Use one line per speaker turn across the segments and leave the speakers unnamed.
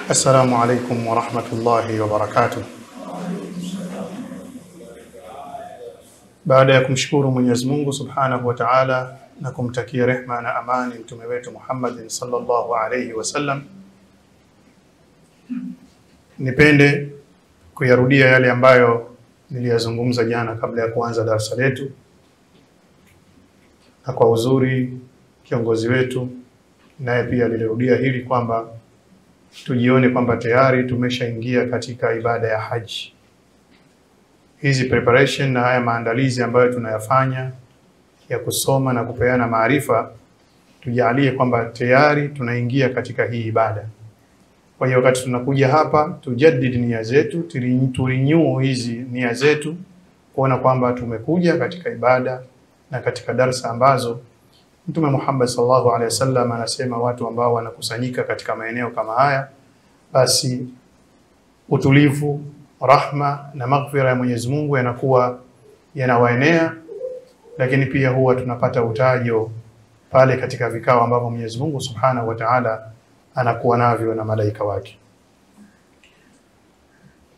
Assalamu alaikum wa rahmatullahi wa barakatuh. Baada ya kumshukuru Mwenyezi Mungu Subhanahu wa Ta'ala na kumtakia rehma na amani mtume wetu Muhammad sallallahu alayhi wasallam, nipende kuyarudia yale ambayo niliyazungumza jana kabla ya kuanza darasa letu, na kwa uzuri kiongozi wetu naye pia alirudia hili kwamba tujione kwamba tayari tumeshaingia katika ibada ya haji. Hizi preparation na haya maandalizi ambayo tunayafanya ya kusoma na kupeana maarifa, tujalie kwamba tayari tunaingia katika hii ibada. Kwa hiyo wakati tunakuja hapa, tujaddid nia zetu, turenew hizi nia zetu, kuona kwamba tumekuja katika ibada na katika darasa ambazo Mtume Muhammad sallallahu alaihi wasallam anasema watu ambao wanakusanyika katika maeneo kama haya, basi utulivu, rahma na maghfira ya Mwenyezi Mungu yanakuwa yanawaenea, lakini pia huwa tunapata utajo pale katika vikao ambavyo Mwenyezi Mungu Subhanahu wa Ta'ala anakuwa navyo na malaika wake.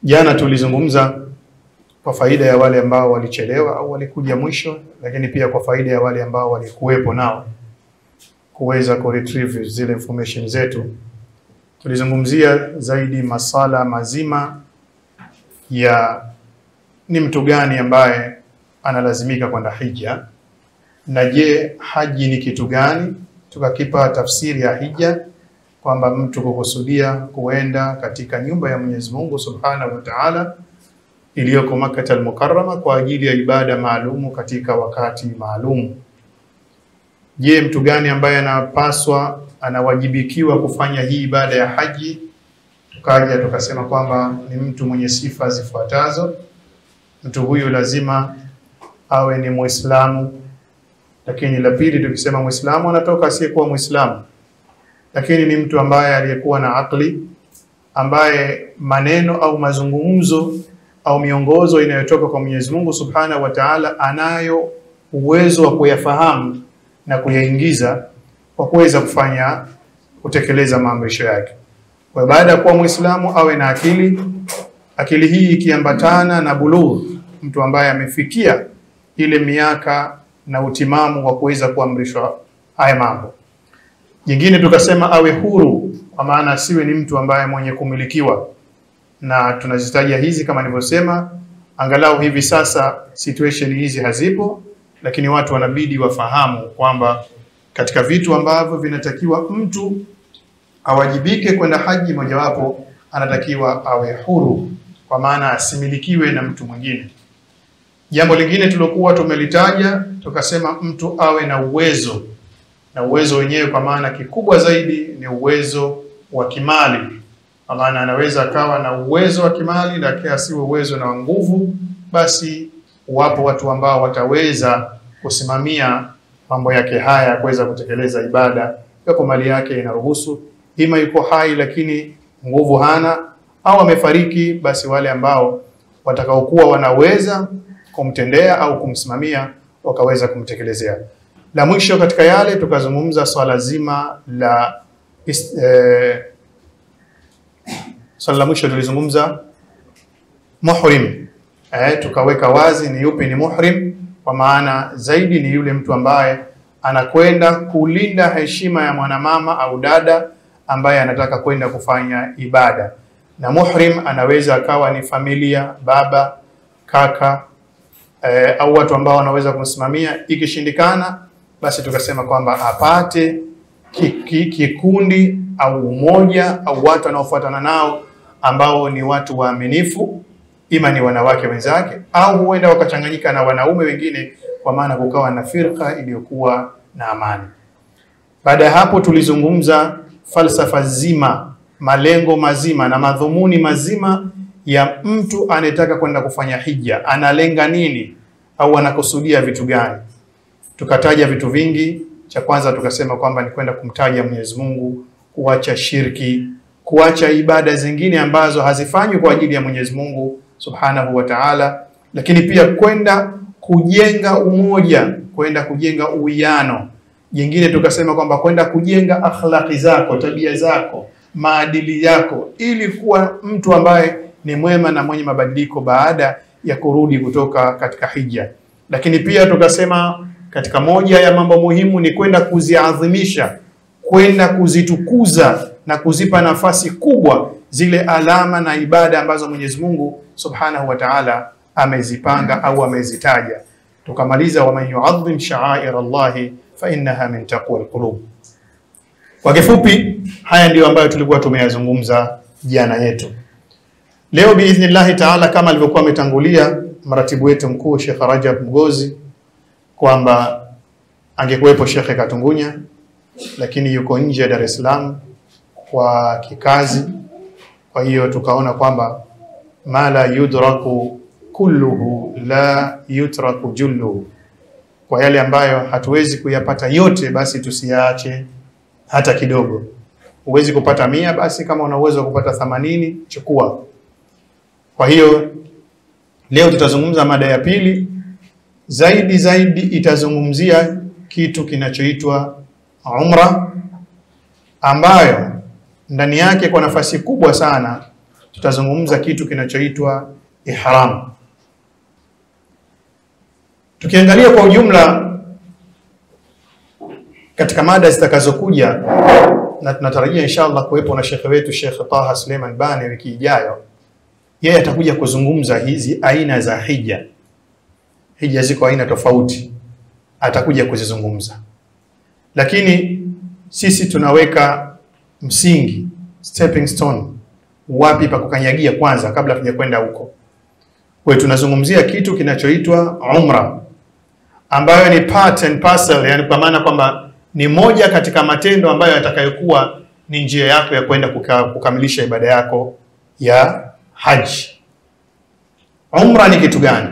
Jana tulizungumza kwa faida ya wale ambao walichelewa au walikuja mwisho, lakini pia kwa faida ya wale ambao walikuwepo nao kuweza ku retrieve zile information zetu. Tulizungumzia zaidi masala mazima ya ni mtu gani ambaye analazimika kwenda hija, na je, haji ni kitu gani? Tukakipa tafsiri ya hija kwamba mtu kukusudia kuenda katika nyumba ya Mwenyezi Mungu Subhanahu wa Ta'ala iliyoko Makkah al-Mukarrama kwa ajili ya ibada maalumu katika wakati maalumu. Je, mtu gani ambaye anapaswa, anawajibikiwa kufanya hii ibada ya haji? Tukaja tukasema kwamba ni mtu mwenye sifa zifuatazo. Mtu huyu lazima awe ni Muislamu, lakini la pili tukisema Muislamu anatoka asiyekuwa Muislamu, lakini ni mtu ambaye aliyekuwa na akili, ambaye maneno au mazungumzo au miongozo inayotoka kwa Mwenyezi Mungu Subhanahu wa Ta'ala anayo uwezo wa kuyafahamu na kuyaingiza kwa kuweza kutekeleza maamrisho yake. Kwa baada ya kuwa Muislamu awe na akili, akili hii ikiambatana na bulugh, mtu ambaye amefikia ile miaka na utimamu wa kuweza kuamrishwa haya mambo. Jingine tukasema awe huru, kwa maana asiwe ni mtu ambaye mwenye kumilikiwa, na tunazitaja hizi kama nilivyosema. Angalau hivi sasa situation hizi hazipo, lakini watu wanabidi wafahamu kwamba katika vitu ambavyo vinatakiwa mtu awajibike kwenda haji, mojawapo anatakiwa awe huru, kwa maana asimilikiwe na mtu mwingine. Jambo lingine tulokuwa tumelitaja tukasema mtu awe na uwezo, na uwezo wenyewe kwa maana kikubwa zaidi ni uwezo wa kimali. Kwa maana anaweza akawa na uwezo wa kimali lakini asiwe uwezo na nguvu, basi wapo watu ambao wataweza kusimamia mambo yake haya kuweza kutekeleza ibada kwa mali yake inaruhusu. Ima yuko hai lakini nguvu hana, au amefariki, basi wale ambao watakaokuwa wanaweza kumtendea au kumsimamia wakaweza kumtekelezea. La mwisho katika yale tukazungumza swala zima la swala la mwisho tulizungumza muhrim. Tukaweka wazi ni yupi ni muhrim, kwa maana zaidi ni yule mtu ambaye anakwenda kulinda heshima ya mwanamama au dada ambaye anataka kwenda kufanya ibada. Na muhrim anaweza akawa ni familia, baba, kaka, au watu ambao wanaweza kumsimamia. Ikishindikana, basi tukasema kwamba apate kikundi au umoja au watu wanaofuatana nao ambao ni watu waaminifu, ima ni wanawake wenzake au huenda wakachanganyika na wanaume wengine, kwa maana kukawa na firqa iliyokuwa na amani. Baada ya hapo tulizungumza falsafa zima, malengo mazima na madhumuni mazima ya mtu anayetaka kwenda kufanya hija. Analenga nini au anakusudia vitu gani? Tukataja vitu vingi. Cha kwanza tukasema kwamba ni kwenda kumtaja Mwenyezi Mungu, kuacha shirki, kuacha ibada zingine ambazo hazifanywi kwa ajili ya Mwenyezi Mungu Subhanahu wa Ta'ala, lakini pia kwenda kujenga umoja, kwenda kujenga uwiano. Jingine tukasema kwamba kwenda kujenga akhlaqi zako, tabia zako, maadili yako ili kuwa mtu ambaye ni mwema na mwenye mabadiliko baada ya kurudi kutoka katika hija. Lakini pia tukasema katika moja ya mambo muhimu ni kwenda kuziadhimisha, kwenda kuzitukuza na kuzipa nafasi kubwa zile alama na ibada ambazo Mwenyezi Mungu Subhanahu wa Ta'ala amezipanga au amezitaja. Tukamaliza wa man yu'azzim sha'air Allahi fa innaha min taqwa alqulub. Kwa kifupi, haya ndiyo ambayo tulikuwa tumeyazungumza jana yetu. Leo biidhnillah Ta'ala, kama alivyokuwa ametangulia mratibu wetu mkuu Sheikh Rajab Mgozi kwamba angekuwepo Sheikh Katungunya, lakini yuko nje ya Dar es Salaam kwa kikazi. Kwa hiyo tukaona kwamba ma la yudraku kulluhu la yutraku julluhu, kwa yale ambayo hatuwezi kuyapata yote basi tusiyaache hata kidogo. Huwezi kupata 100, basi kama una uwezo wa kupata 80 chukua. Kwa hiyo leo tutazungumza mada ya pili, zaidi itazungumzia kitu kinachoitwa umra, ambayo ndani yake kwa nafasi kubwa sana tutazungumza kitu kinachoitwa ihram. Tukiangalia kwa ujumla katika mada zitakazokuja, na tunatarajia inshallah kuwepo na shekhe wetu Sheikh Taha Suleiman Bani wiki ijayo, yeye atakuja kuzungumza hizi aina za hija. Hija ziko aina tofauti, atakuja kuzizungumza. Lakini sisi tunaweka msingi, stepping stone, wapi pa kukanyagia kwanza kabla tujakwenda huko. Kwa hiyo tunazungumzia kitu kinachoitwa umra, ambayo ni part and parcel, yani kwa maana kwamba ni moja katika matendo ambayo yatakayokuwa ni njia yako ya kwenda kukamilisha ibada yako ya haji. Umra ni kitu gani?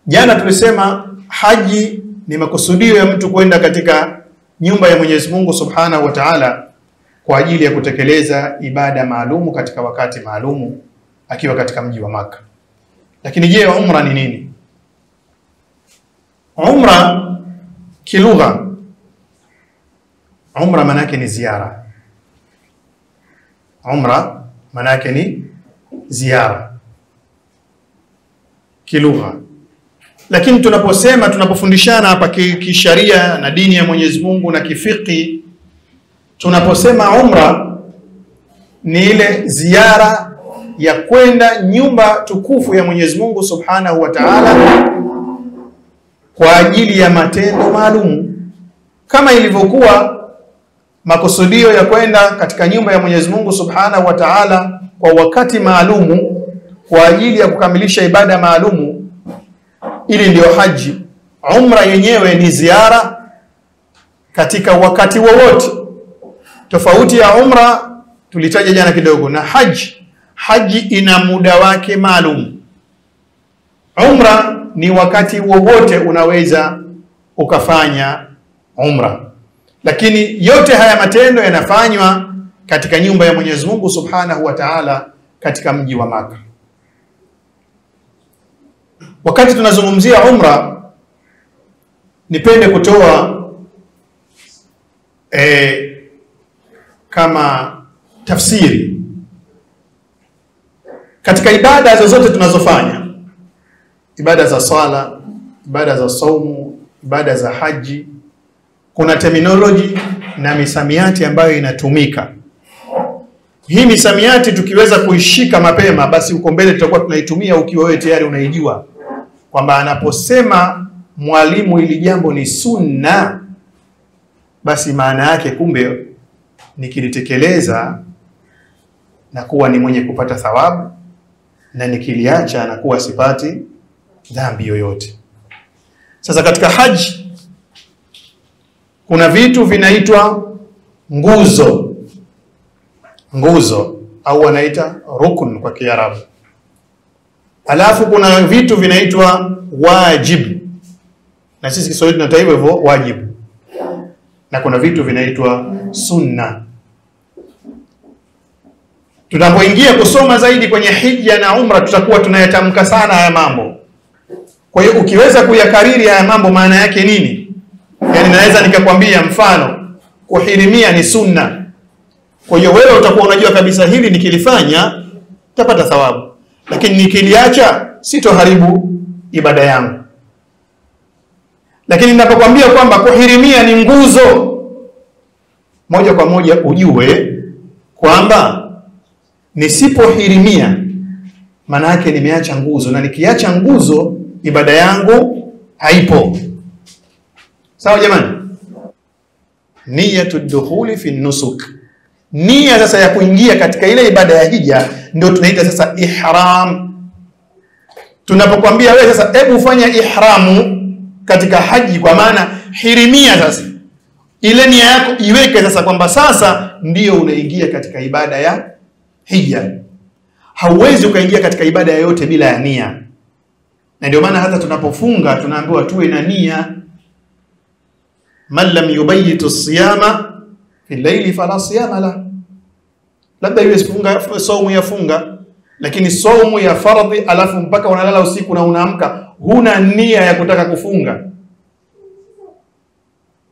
Jana tulisema haji ni makusudio ya mtu kwenda katika nyumba ya Mwenyezi Mungu Subhanahu wa Ta'ala kwa ajili ya kutekeleza ibada maalumu katika wakati maalumu akiwa katika mji wa Makkah. Lakini je, umra ni nini? Umra kilugha, umra maana yake ni ziara. Umra maana yake ni ziara kilugha. Lakini tunapofundishana hapa kisharia na dini ya Mwenyezi Mungu na kifiki, tunaposema umra ni ile ziara ya kwenda nyumba tukufu ya Mwenyezi Mungu Subhanahu wa Ta'ala kwa ajili ya matendo maalum, kama ilivyokuwa makusudio ya kwenda katika nyumba ya Mwenyezi Mungu Subhanahu wa Ta'ala kwa wakati maalumu kwa ajili ya kukamilisha ibada maalumu. Ili ndio haji. Umra yenyewe ni ziara katika wakati wowote. Tofauti ya umra tulitaja jana kidogo na haji. Haji ina muda wake maalum. Umra ni wakati wowote unaweza ukafanya umra. Lakini yote haya matendo yanafanywa katika nyumba ya Mwenyezi Mungu Subhanahu wa Ta'ala katika mji wa Makkah. Wakati tunazungumzia umra, nipende kutoa kama tafsiri katika ibada zozote tunazofanya, ibada za swala, ibada za saumu, ibada za haji, kuna terminology na misamiati ambayo inatumika. Hii misamiati tukiweza kuishika mapema, basi uko mbele tutakuwa tunaitumia ukiwa wewe tayari unaijua kwamba anaposema mwalimu ili jambo ni sunna, basi maana yake kumbe nikilitekeleza na kuwa ni mwenye kupata thawabu, na nikiliacha na kuwa sipati dhambi yoyote. Sasa katika haji kuna vitu vinaitwa nguzo, au wanaita rukun kwa Kiarabu. Alafu kuna vitu vinaitwa wajib, na sisi Kiswahili tunataja hivyo wajibu. Na kuna vitu vinaitwa sunna. Tunapoingia kusoma zaidi kwenye hija na umra, tutakuwa tunayatamka sana haya mambo. Kwa hiyo ukiweza kuyakariri haya mambo maana yake nini? Yaani naweza nikakwambia mfano, kuhirimia ni sunna. Kwa hiyo wewe utakuwa unajua kabisa hili nikilifanya tapata thawabu, lakini nikiliacha sitoharibu ibada yangu. Lakini ninapokuambia kwamba kuhirimia ni nguzo, moja kwa moja ujue kwamba nisipohirimia maana yake nimeacha nguzo, na nikiacha nguzo ibada yangu haipo. Sawa jamani? Niyatu dukhuli fi nusuk, nia sasa ya kuingia katika ile ibada ya hija ndio tunaita sasa ihram. Tunapokuambia wewe sasa hebu fanya ihramu katika haji, kwa maana hirimia sasa, ile nia yako iweke sasa kwamba sasa ndio unaingia katika ibada ya hija. Hauwezi ukaingia katika ibada yoyote bila ya nia, na ndio maana hata tunapofunga tunaambiwa tuwe na nia. Man lam yubayyitu siyama fi layli fala siyama la. Labda iwe saumu ya funga, lakini saumu ya fardhi alafu mpaka unalala usiku na unaamka huna nia ya kutaka kufunga.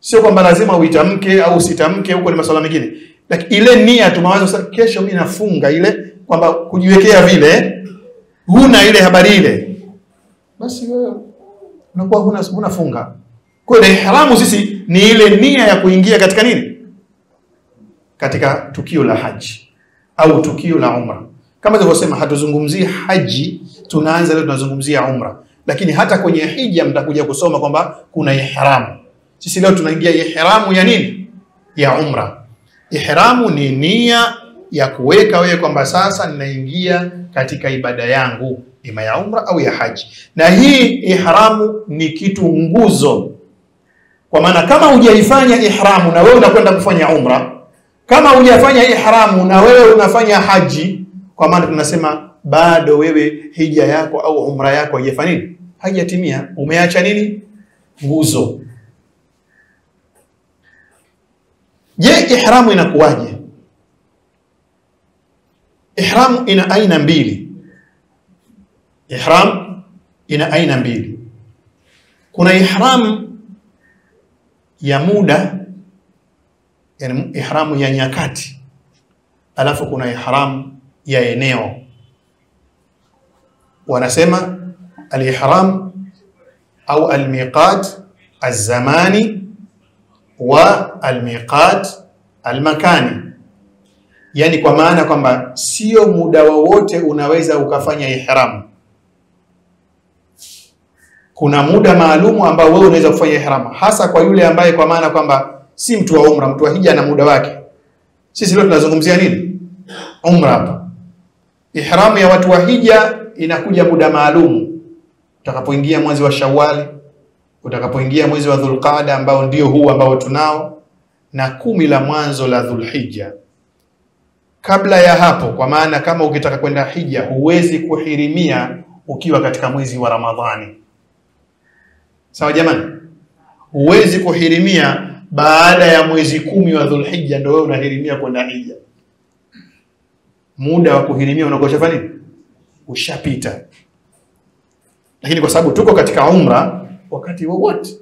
Sio kwamba lazima uitamke au usitamke, huko ni masuala mengine, lakini ile nia tumawaza sasa kesho mimi nafunga, ile kwamba kujiwekea vile, huna ile habari ile, basi wewe unakuwa huna funga. Kwa hiyo ihramu sisi ni ile nia ya kuingia katika nini? Katika tukio la haji au tukio la umra. Kama nilivyosema, hatuzungumzii haji, tunaanza leo tunazungumzia umra. Lakini hata kwenye hija mtakuja kusoma kwamba kuna ihramu. Sisi leo tunaingia ihramu ya nini? Ya umra. Ihramu ni nia ya kuweka wewe kwamba sasa ninaingia katika ibada yangu, ima ya umra au ya haji. Na hii ihramu ni kitu nguzo. Kwa maana kama hujaifanya ihramu na wewe unakwenda kufanya umra, kama hujafanya ihramu na wewe unafanya haji, kwa maana tunasema bado wewe hija yako au umra yako haijafanya nini? Haijatimia. Umeacha nini? Nguzo. Je, ihramu inakuwaje? Ihramu ina aina mbili. Ihram ina aina mbili. Kuna ihram ya muda, yani ihramu ya nyakati, alafu kuna ihram ya eneo. Wanasema al-ihram au al-miqat az-zamani wa al-miqat al-makani. Yani kwa maana kwamba sio muda wowote unaweza ukafanya ihram. Kuna muda maalumu ambao wewe unaweza kufanya ihram, hasa kwa yule ambaye kwa maana kwamba si mtu wa umra, mtu wa hija na muda wake. Sisi leo tunazungumzia nini? Umra hapa. Ihramu ya watu wa hija inakuja muda maalumu. Utakapoingia mwezi wa Shawwal, utakapoingia mwezi wa Dhulqaada ambao ndio huu ambao tunao, na 10 la mwanzo la Dhulhijja. Kabla ya hapo, kwa maana kama ukitaka kwenda hija huwezi kuhirimia ukiwa katika mwezi wa Ramadhani. Sawa jamani? Huwezi kuhirimia baada ya mwezi 10 wa Dhulhijja ndio wewe unahirimia kwenda hija. Muda wa kuhirimia unakoshafanya nini? Ushapita. Lakini kwa sababu tuko katika umra, wakati wowote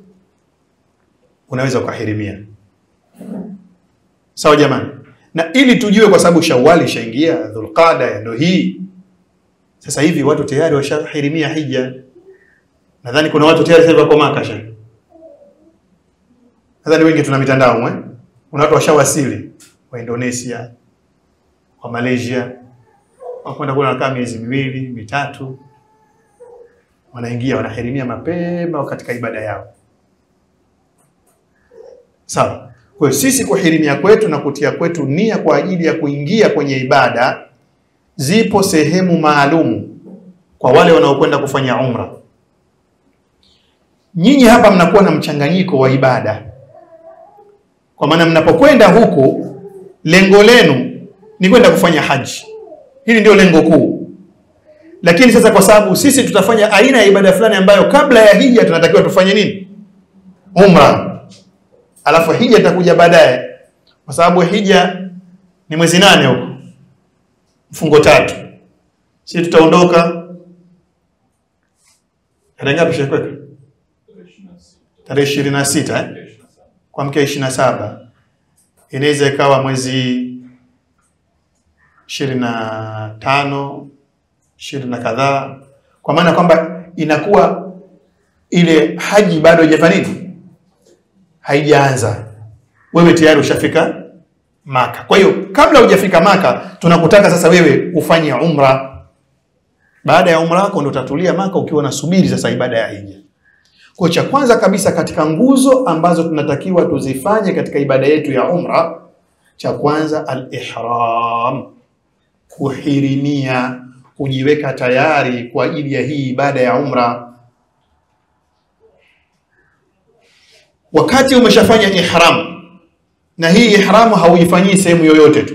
unaweza kuhirimia. Sawa jamani? Na ili tujue, kwa sababu Shawwal ishaingia, Dhulqaada ndio hii. Sasa hivi watu tayari washahirimia hija. Nadhani kuna watu tayari sasa wako Maka sasa. Nadhani wengi tuna mitandao kuna watu washawasili wa Indonesia, wa Malaysia, wakwenda kula kama miezi 2, 3, wanaingia wanahirimia mapema katika ibada yao. Sawa. Kwa sisi kuhirimia kwetu na kutia kwetu nia kwa ajili ya kuingia kwenye ibada, zipo sehemu maalumu kwa wale wanaokwenda kufanya umra. Nyinyi hapa mnakuwa na mchanganyiko wa ibada. Kwa maana mnapokwenda huku, lengo lenu ni kwenda kufanya haji. Hili ndio lengo kuu. Lakini sasa kwa sababu sisi tutafanya aina ya ibada fulani ambayo kabla ya hija tunatakiwa tufanye nini? Umra. Alafu hija itakuja baadaye. Kwa sababu hija ni mwezi 8 huko. Mfungo 3. Sisi tutaondoka tarehe ngapi shekweka? Tarehe 26 kwa mkia 27. Inaweza ikawa mwezi 25, 20 na kadhaa, kwa maana kwamba inakuwa ile haji bado haijafanya nini, haijaanza, wewe tayari ushafika Maka. Kwa hiyo kabla hujafika Maka tunakutaka sasa wewe ufanye umra. Baada ya umra yako ndio utatulia Maka ukiwa nasubiri sasa ibada ya hija. Kwa cha kwanza kabisa katika nguzo ambazo tunatakiwa tuzifanye katika ibada yetu ya umra, cha kwanza al-ihram, kuhirimia, kujiweka tayari kwa ajili ya hii ibada ya umra. Wakati umeshafanya ihram, na hii ihramu hauifanyii sehemu yoyote tu,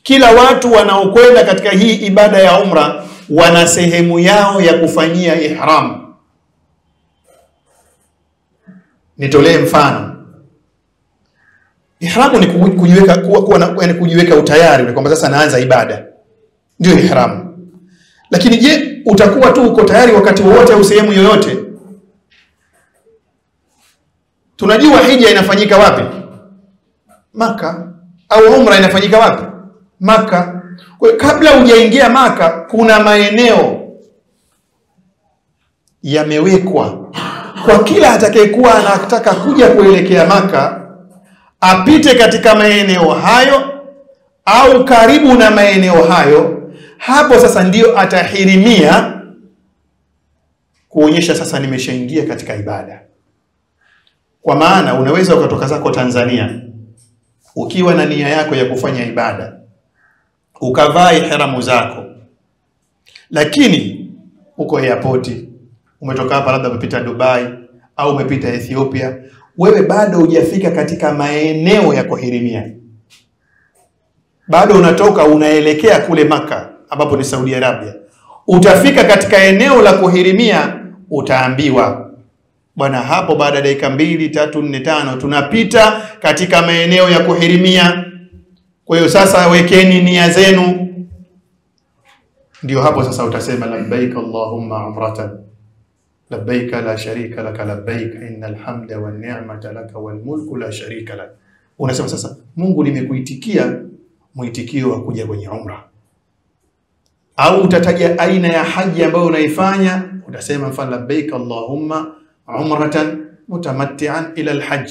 kila watu wanaokwenda katika hii ibada ya umra wana sehemu yao ya kufanyia ihram. Nitolee mfano. Ihramu ni kujiweka yani kujiweka utayari kwamba sasa naanza ibada, ndio ihramu. Lakini je, utakuwa tu uko tayari wakati wowote au sehemu yoyote? Tunajua hija inafanyika wapi? Maka. Au umra inafanyika wapi? Maka. Kwa kabla hujaingia Maka kuna maeneo yamewekwa kwa kila atakayekuwa anataka kuja kuelekea Maka apite katika maeneo hayo au karibu na maeneo hayo. Hapo sasa ndio atahirimia kuonyesha sasa nimeshaingia katika ibada. Kwa maana unaweza ukatoka zako Tanzania ukiwa na nia yako ya kufanya ibada, ukavaa ihramu zako, lakini uko airport, umetoka hapa labda umepita Dubai au umepita Ethiopia, wewe bado hujafika katika maeneo ya kuhirimia, bado unatoka unaelekea kule Maka ambapo ni Saudi Arabia. Utafika katika eneo la kuhirimia, utaambiwa bwana, hapo baada ya dakika 2, 3, 4, 5 tunapita katika maeneo ya kuhirimia. Kwa hiyo sasa wekeni nia zenu. Ndio hapo sasa utasema labbaik Allahumma umratan labbaik la sharika laka labbaik innal hamda wan ni'mata laka wal mulku la sharika lak. Unasema sasa, Mungu nimekuitikia muitikio wa kuja kwenye umra. Au utataja aina ya haji ambayo unaifanya, utasema mfano labbaik Allahumma umratan mutamatti'an ila al-hajj.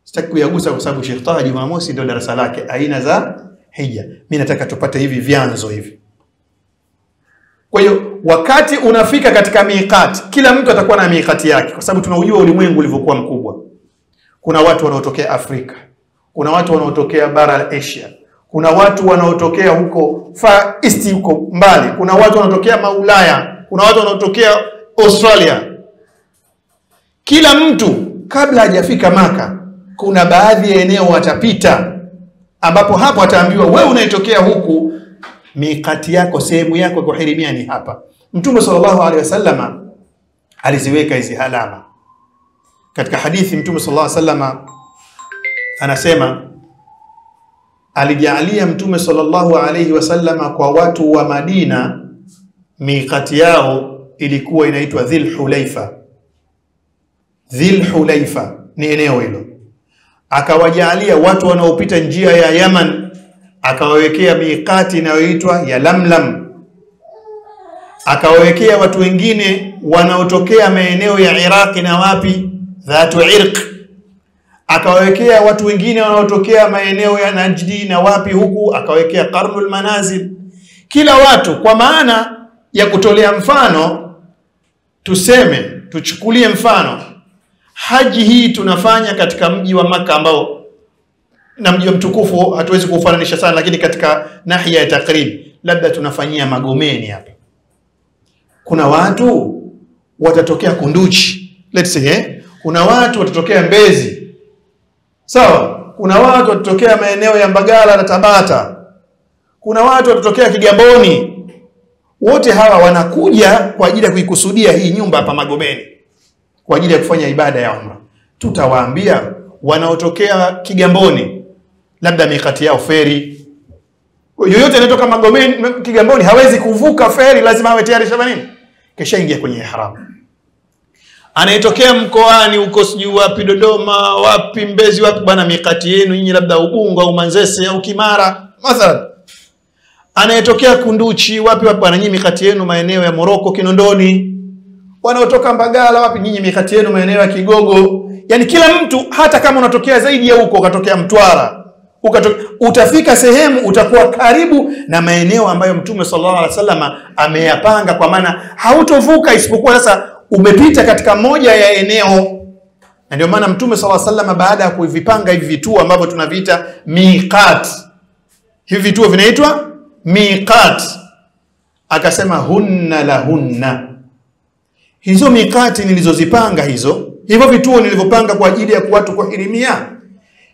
Sitaki kuyagusa kwa sababu Sheikh Taha Jumamosi ndio darasa lake aina za hija. Mimi nataka tupate hivi vyanzo hivi. Kwa hiyo wakati unafika katika miqati, kila mtu atakuwa na miqati yake kwa sababu tunaujua ulimwengu ulivyokuwa mkubwa. Kuna watu wanaotokea Afrika, kuna watu wanaotokea bara la Asia, kuna watu wanaotokea huko Far East huko mbali, kuna watu wanaotokea Maulaya, kuna watu wanaotokea Australia. Kila mtu kabla hajafika Maka kuna baadhi ya eneo watapita, ambapo hapo ataambiwa wewe unayetokea huku miqati yako, sehemu yako ya kuhirimia ni hapa. Mtume sallallahu alaihi wasallam aliziweka hizi alama. Katika hadithi Mtume sallallahu alaihi wasallam anasema alijalia Mtume sallallahu alaihi wasallam kwa watu wa Madina miqati yao ilikuwa inaitwa Dhul Hulaifa. Dhul Hulaifa ni eneo hilo. Akawajalia watu wanaopita njia ya Yaman, akawawekea miqati inayoitwa ya Lamlam. Akawawekea watu wengine wanaotokea maeneo ya Iraq na wapi, Dhatu Irq. Akawawekea watu wengine wanaotokea maeneo ya Najdi na wapi huku, akawekea Qarnul Manazil. Kila watu kwa maana ya kutolea mfano, tuseme tuchukulie mfano haji hii tunafanya katika mji wa Maka ambao na mji mtukufu hatuwezi kufananisha sana, lakini katika nahia ya takrib labda tunafanyia Magomeni hapa. Kuna watu watatokea Kunduchi, let's say kuna watu watatokea Mbezi, sawa. Kuna watu watatokea maeneo ya Mbagala na Tabata, kuna watu watatokea Kigamboni. Wote hawa wanakuja kwa ajili ya kuikusudia hii nyumba hapa Magomeni kwa ajili ya kufanya ibada ya umra. Tutawaambia wanaotokea Kigamboni labda mikati yao feri. Yoyote anatoka Magomeni Kigamboni hawezi kuvuka feri, lazima awe tayari nini, kisha ingia kwenye ihram. Anayetokea mkoani huko sijui wapi, Dodoma wapi, Mbezi wapi, bwana mikati yenu nyinyi labda Ubungo au Manzese au Kimara, Mathalan, anayetokea Kunduchi, wapi bwana, nyinyi mikati yenu maeneo ya Moroko Kinondoni, wanaotoka Mbagala wapi, nyinyi mikati yenu maeneo ya Kigogo. Yani kila mtu, hata kama unatokea zaidi ya huko, ukatokea Mtwara, utafika sehemu utakuwa karibu na maeneo ambayo Mtume sallallahu alaihi wasallam ameyapanga, kwa maana hautovuka isipokuwa sasa umepita katika moja ya eneo. Na ndio maana Mtume sallallahu alaihi wasallam baada ya kuvipanga hivi vituo ambavyo tunaviita miqat, hivi vituo vinaitwa miqat, akasema hunna lahunna, hizo miqati nilizozipanga hivyo vituo nilivyopanga kwa ajili ya watu kuhirimia,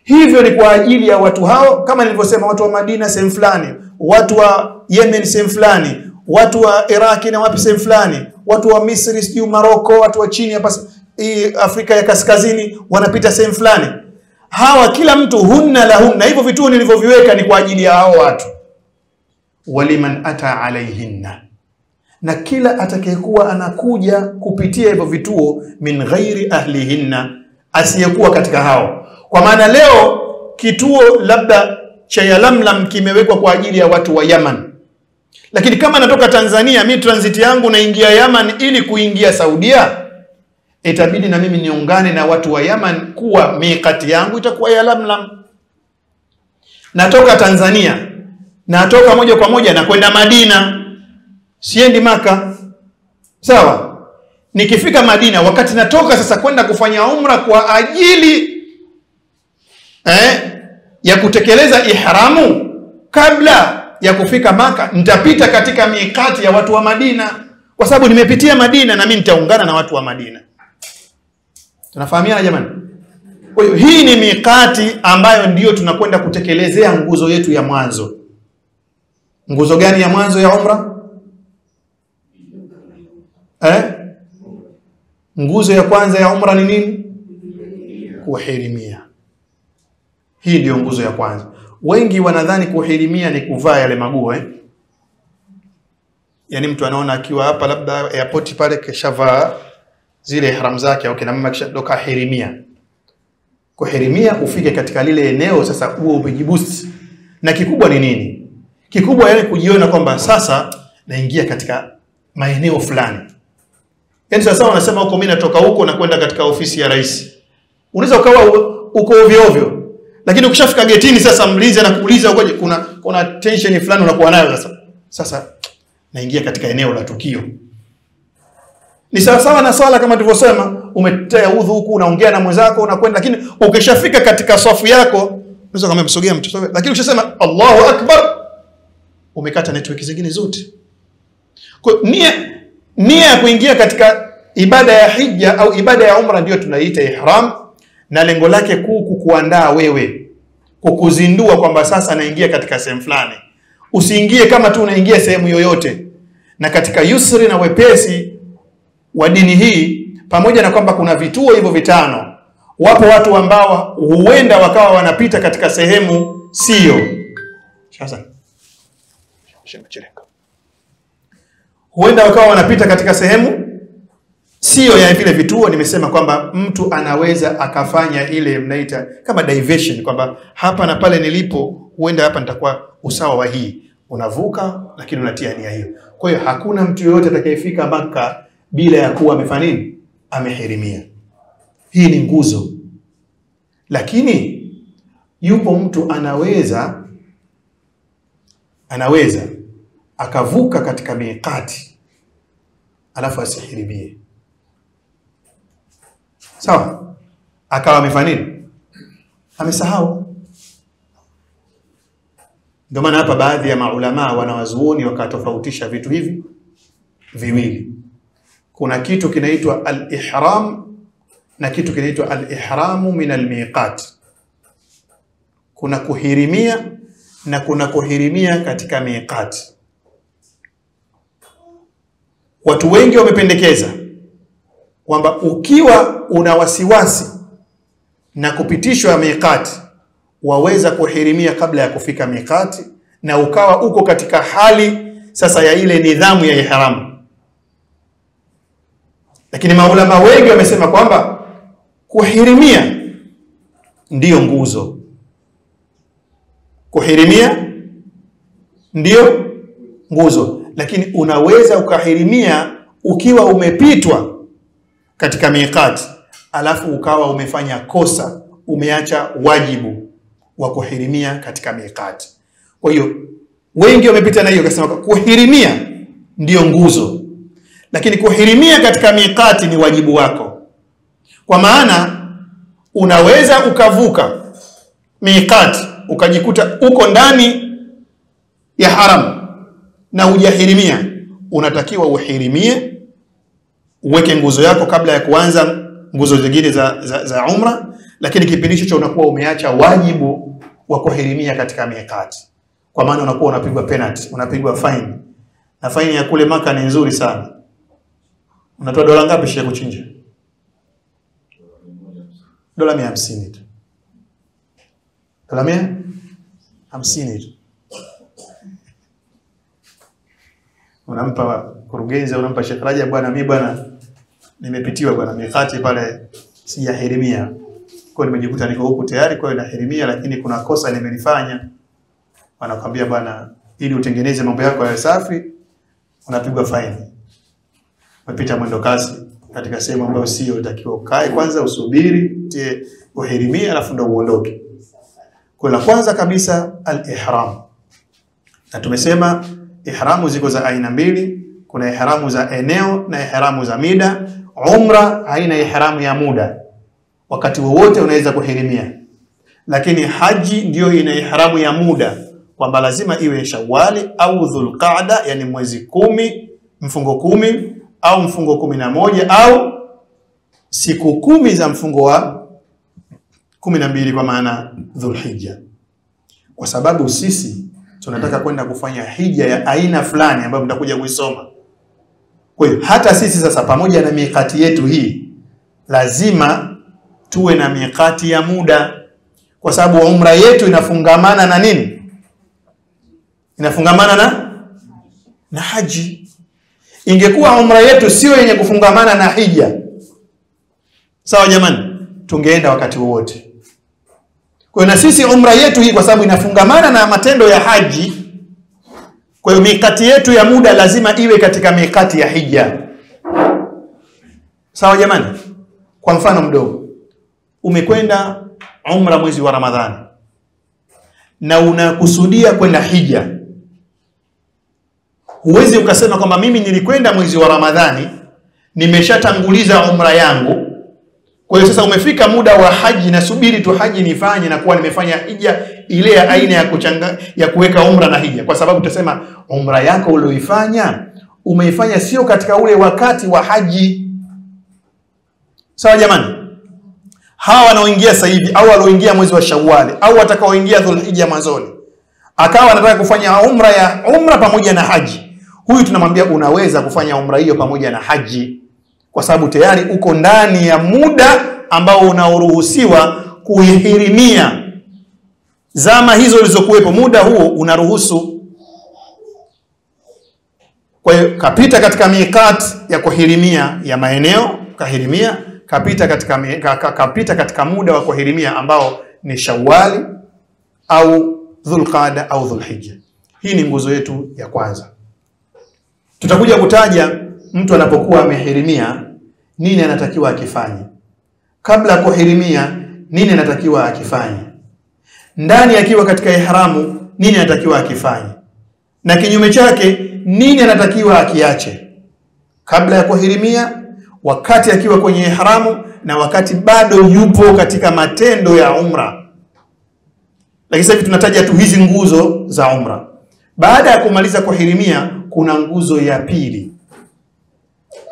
hivyo ni kwa ajili ya watu hao, kama nilivyosema, watu wa Madina sehemu fulani, watu wa Yemen sehemu fulani, watu wa Iraki na wapi sehemu fulani, watu wa Misri sijui Morocco, watu wa chini hapa Afrika ya Kaskazini wanapita sehemu fulani. Hawa kila mtu hunna lahunna, hivyo vituo nilivyoviweka ni kwa ajili ya hao watu. Waliman ata alaihinna, na kila atakayekuwa anakuja kupitia hivyo vituo, min ghairi ahlihinna, asiyekuwa katika hao. Kwa maana leo kituo labda cha Yalamlam kimewekwa kwa ajili ya watu wa Yaman, lakini kama natoka Tanzania, mimi transit yangu naingia Yaman ili kuingia Saudia, itabidi na mimi niungane na watu wa Yaman kuwa miqati yangu itakuwa Yalamlam. Natoka Tanzania, natoka moja kwa moja na kwenda Madina, siendi Maka. Sawa? Nikifika Madina, wakati natoka sasa kwenda kufanya umra kwa ajili ya kutekeleza ihramu, kabla ya kufika Maka nitapita katika miqati ya watu wa Madina, kwa sababu nimepitia Madina na mimi nitaungana na watu wa Madina. Tunafahamiana jamani? Kwa hiyo hii ni miqati ambayo ndiyo tunakwenda kutekelezea nguzo yetu ya mwanzo. Nguzo gani ya mwanzo ya umra? Nguzo ya kwanza ya umra ni nini? Kuhirimia. Hii ndio nguzo ya kwanza. Wengi wanadhani kuhirimia ni kuvaa yale maguo yani mtu anaona akiwa hapa labda airport pale keshavaa zile ihram zake au kina mama kisha doka hirimia. Kuhirimia ufike katika lile eneo sasa huo umejiboost. Na kikubwa ni nini? Kikubwa yani kujiona kwamba sasa naingia katika maeneo fulani. Yani sasa wanasema huko mimi natoka huko na kwenda katika ofisi ya rais. Unaweza ukawa uko ovyo ovyo. Lakini ukishafika getini sasa mlinzi anakuuliza ukoje, kuna tension fulani unakuwa nayo sasa. Sasa naingia katika eneo la tukio. Ni sawa sawa na swala kama tulivyosema, umetea udhu huku unaongea na mwenzako unakwenda, lakini ukishafika katika safu yako unaweza kama msogea mtu, lakini ukishasema Allahu Akbar umekata network zingine zote. Kwa nia ya kuingia katika ibada ya hija au ibada ya umra ndio tunaita ihram, na lengo lake kuu kukuandaa wewe, kukuzindua kwamba sasa naingia katika sehemu fulani. Usiingie kama tu unaingia sehemu yoyote. Na katika yusri na wepesi wa dini hii, pamoja na kwamba kuna vituo hivyo vitano, wapo watu ambao huenda wakawa wanapita katika sehemu sio. Sasa huenda wakawa wanapita katika sehemu sio ya vile vituo. Nimesema kwamba mtu anaweza akafanya ile mnaita kama diversion, kwamba hapa na pale nilipo huenda hapa nitakuwa usawa wa hii, unavuka lakini unatia nia hiyo. Kwa hiyo hakuna mtu yoyote atakayefika Maka bila ya kuwa amefanya nini? Amehirimia. Hii ni nguzo. Lakini yupo mtu anaweza akavuka katika miqati alafu asihirimie. Sawa? Akawa amefanya nini? Amesahau. Ndio maana hapa baadhi ya maulama wanawazuoni wakatofautisha vitu hivi viwili. Kuna kitu kinaitwa al-ihram na kitu kinaitwa al-ihramu min al-miqat. Kuna kuhirimia na kuna kuhirimia katika miqat. Watu wengi wamependekeza kwamba ukiwa una wasiwasi na kupitishwa miqati, waweza kuhirimia kabla ya kufika miqati, na ukawa uko katika hali sasa ya ile nidhamu ya ihram. Lakini maulama wengi wamesema kwamba kuhirimia ndiyo nguzo. Kuhirimia ndio nguzo. Lakini unaweza ukahirimia ukiwa umepitwa katika miqati, alafu ukawa umefanya kosa, umeacha wajibu wa kuhirimia katika miqati. Kwa hiyo wengi wamepita na hiyo, kasema kuhirimia ndio nguzo, lakini kuhirimia katika miqati ni wajibu wako. Kwa maana unaweza ukavuka miqati ukajikuta uko ndani ya haram na hujahirimia. Unatakiwa uhirimie, uweke nguzo yako kabla ya kuanza nguzo zingine za umra, lakini kipindi hicho unakuwa umeacha wajibu wa kuhirimia katika miqati. Kwa maana unakuwa unapigwa penalty, unapigwa fine. Na fine ya kule Maka ni nzuri sana. Unatoa dola ngapi shehe kuchinja? Dola 150 tu. Dola 150 tu. Unampa kurugenzi, unampa Sheikh Rajab, bwana mimi bwana nimepitiwa bwana miqati pale sijahirimia. Kwa nimejikuta niko huku tayari kwa nahirimia, lakini kuna kosa nimelifanya. Wanakuambia bwana, ili utengeneze mambo yako ya safi unapigwa faini. Umepita mwendo kasi katika sehemu ambayo sio utakiwa ukae, kwanza usubiri tie uhirimie alafu ndo uondoke. Kwa la kwanza kabisa al-ihram. Na tumesema ihramu ziko za aina mbili, kuna ihramu za eneo na ihramu za mida. Umra haina ihramu ya muda, wakati wowote unaweza kuhirimia. Lakini haji ndio ina ihramu ya muda, kwamba lazima iwe Shawwali au Dhulqaada, yani mwezi 10, mfungo 10 au mfungo 11 au siku 10 za mfungo wa 12, kwa maana Dhulhijja. Kwa sababu sisi tunataka kwenda kufanya hija ya aina fulani ambayo mtakuja kuisoma. Kwa hiyo hata sisi sasa pamoja na miqati yetu hii lazima tuwe na miqati ya muda, kwa sababu umra yetu inafungamana na nini? Inafungamana na haji. Ingekuwa umra yetu sio yenye kufungamana na hija, sawa jamani, tungeenda wakati wowote. Kwa hiyo na sisi umra yetu hii kwa sababu inafungamana na matendo ya haji, kwa hiyo mikati yetu ya muda lazima iwe katika mikati ya hija. Sawa jamani? Kwa mfano mdogo, umekwenda umra mwezi wa Ramadhani na unakusudia kwenda hija. Huwezi ukasema kwamba mimi nilikwenda mwezi wa Ramadhani, nimeshatanguliza umra yangu, kwa hiyo sasa umefika muda wa haji na subiri tu haji nifanye na kuwa nimefanya hija ile ya aina ya kuweka umra na hija. Kwa sababu tutasema umra yako ulioifanya umeifanya sio katika ule wakati wa haji. Sawa jamani? Hawa wanaoingia sasa hivi au walioingia mwezi wa Shawwal au watakaoingia Dhulhijja mwanzoni, akawa anataka kufanya umra pamoja na haji, huyu tunamwambia unaweza kufanya umra hiyo pamoja na haji, kwa sababu tayari uko ndani ya muda ambao unaruhusiwa kuhirimia. Zama hizo zilizokuwepo, muda huo unaruhusu. Kwa hiyo kapita katika miqat ya kuhirimia ya maeneo, kahirimia, kapita katika muda wa kuhirimia ambao ni Shawwali au Dhulqaada au Dhulhijja. Hii ni nguzo yetu ya kwanza. Tutakuja kutaja mtu anapokuwa amehirimia nini anatakiwa akifanye. Kabla ya kuhirimia nini anatakiwa akifanye. Ndani akiwa katika ihramu nini anatakiwa akifanye. Na kinyume chake nini anatakiwa akiache. Kabla ya kuhirimia, wakati akiwa kwenye ihramu, na wakati bado yupo katika matendo ya umra. Lakini sasa tunataja tu hizi nguzo za umra. Baada ya kumaliza kuhirimia kuna nguzo ya pili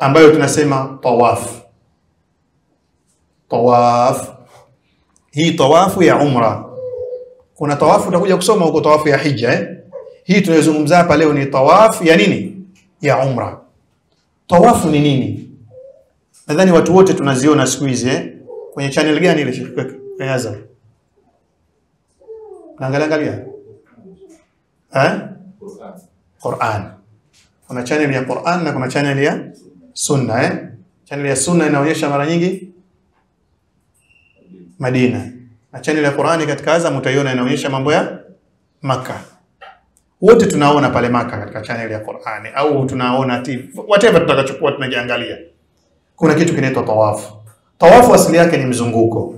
ambayo tunasema tawaf. Tawaf. Hii tawafu ya umra. Kuna tawafu utakuja kusoma huko, tawafu ya hija. Hii tunayozungumza hapa leo ni tawafu ya nini? Ya umra. Tawafu ni nini? Nadhani watu wote tunaziona siku hizi kwenye channel gani ile Sheikh Azam? Naangalia. Qur'an. Kuna channel ya Qur'an na kuna channel ya Sunna. Channel ya Sunna inaonyesha mara nyingi Madina. Na channel ya Qur'ani katika Azam utaiona inaonyesha mambo ya Makkah. wote tunaona pale Maka katika channel ya Qur'ani au tunaona TV, whatever tutakachokuwa tunajiangalia, kuna kitu kinaitwa tawafu. Tawafu asili yake ni mzunguko.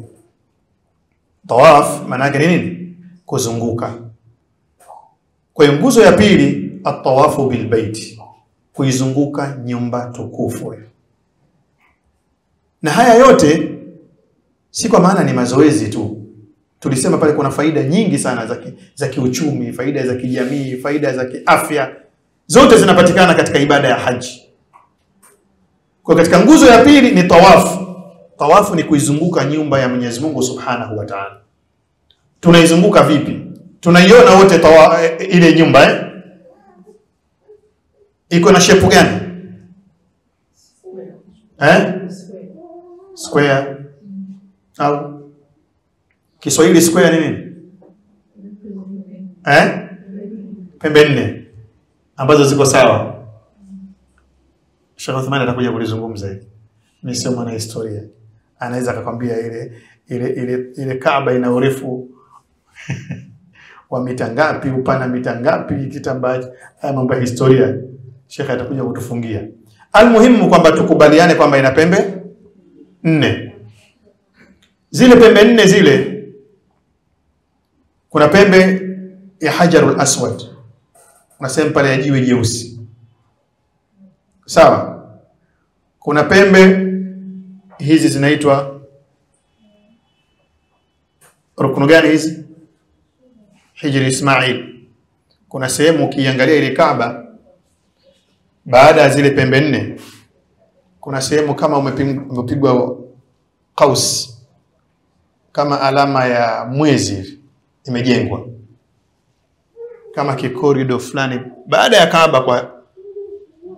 Tawaf maana yake ni nini? Kuzunguka. Kwa hiyo nguzo ya pili at-tawafu bil bait, kuizunguka nyumba tukufu. Na haya yote si kwa maana ni mazoezi tu. Tulisema pale kuna faida nyingi sana za kiuchumi, faida za kijamii, faida za kiafya, zote zinapatikana katika ibada ya haji. Kwa katika nguzo ya pili ni tawafu. Tawafu ni kuizunguka nyumba ya Mwenyezi Mungu Subhanahu wa Ta'ala. Tunaizunguka vipi? Tunaiona wote ile nyumba iko na shape gani? Square. Au Kiswahili square ni nini? Pembe nne ambazo ziko sawa. Sheikh Uthman atakuja kulizungumza hili. Mimi sio mwana historia. Anaweza akakwambia ile Kaaba ina urefu wa mita ngapi, upana mita ngapi, kitambaa. Haya mambo ya historia Sheikh atakuja kutufungia. Almuhimu kwamba tukubaliane kwamba ina pembe nne. Zile pembe nne zile, kuna pembe ya Hajarul Aswad, unasema pale ya jiwe jeusi, sawa? Kuna pembe hizi zinaitwa rukunu gani hizi? Hijri Ismail. Kuna sehemu ukiangalia ile Kaaba, baada ya zile pembe nne, kuna sehemu kama umepigwa kaus, kama alama ya mwezi imejengwa kama kikorido fulani baada ya Kaaba. Kwa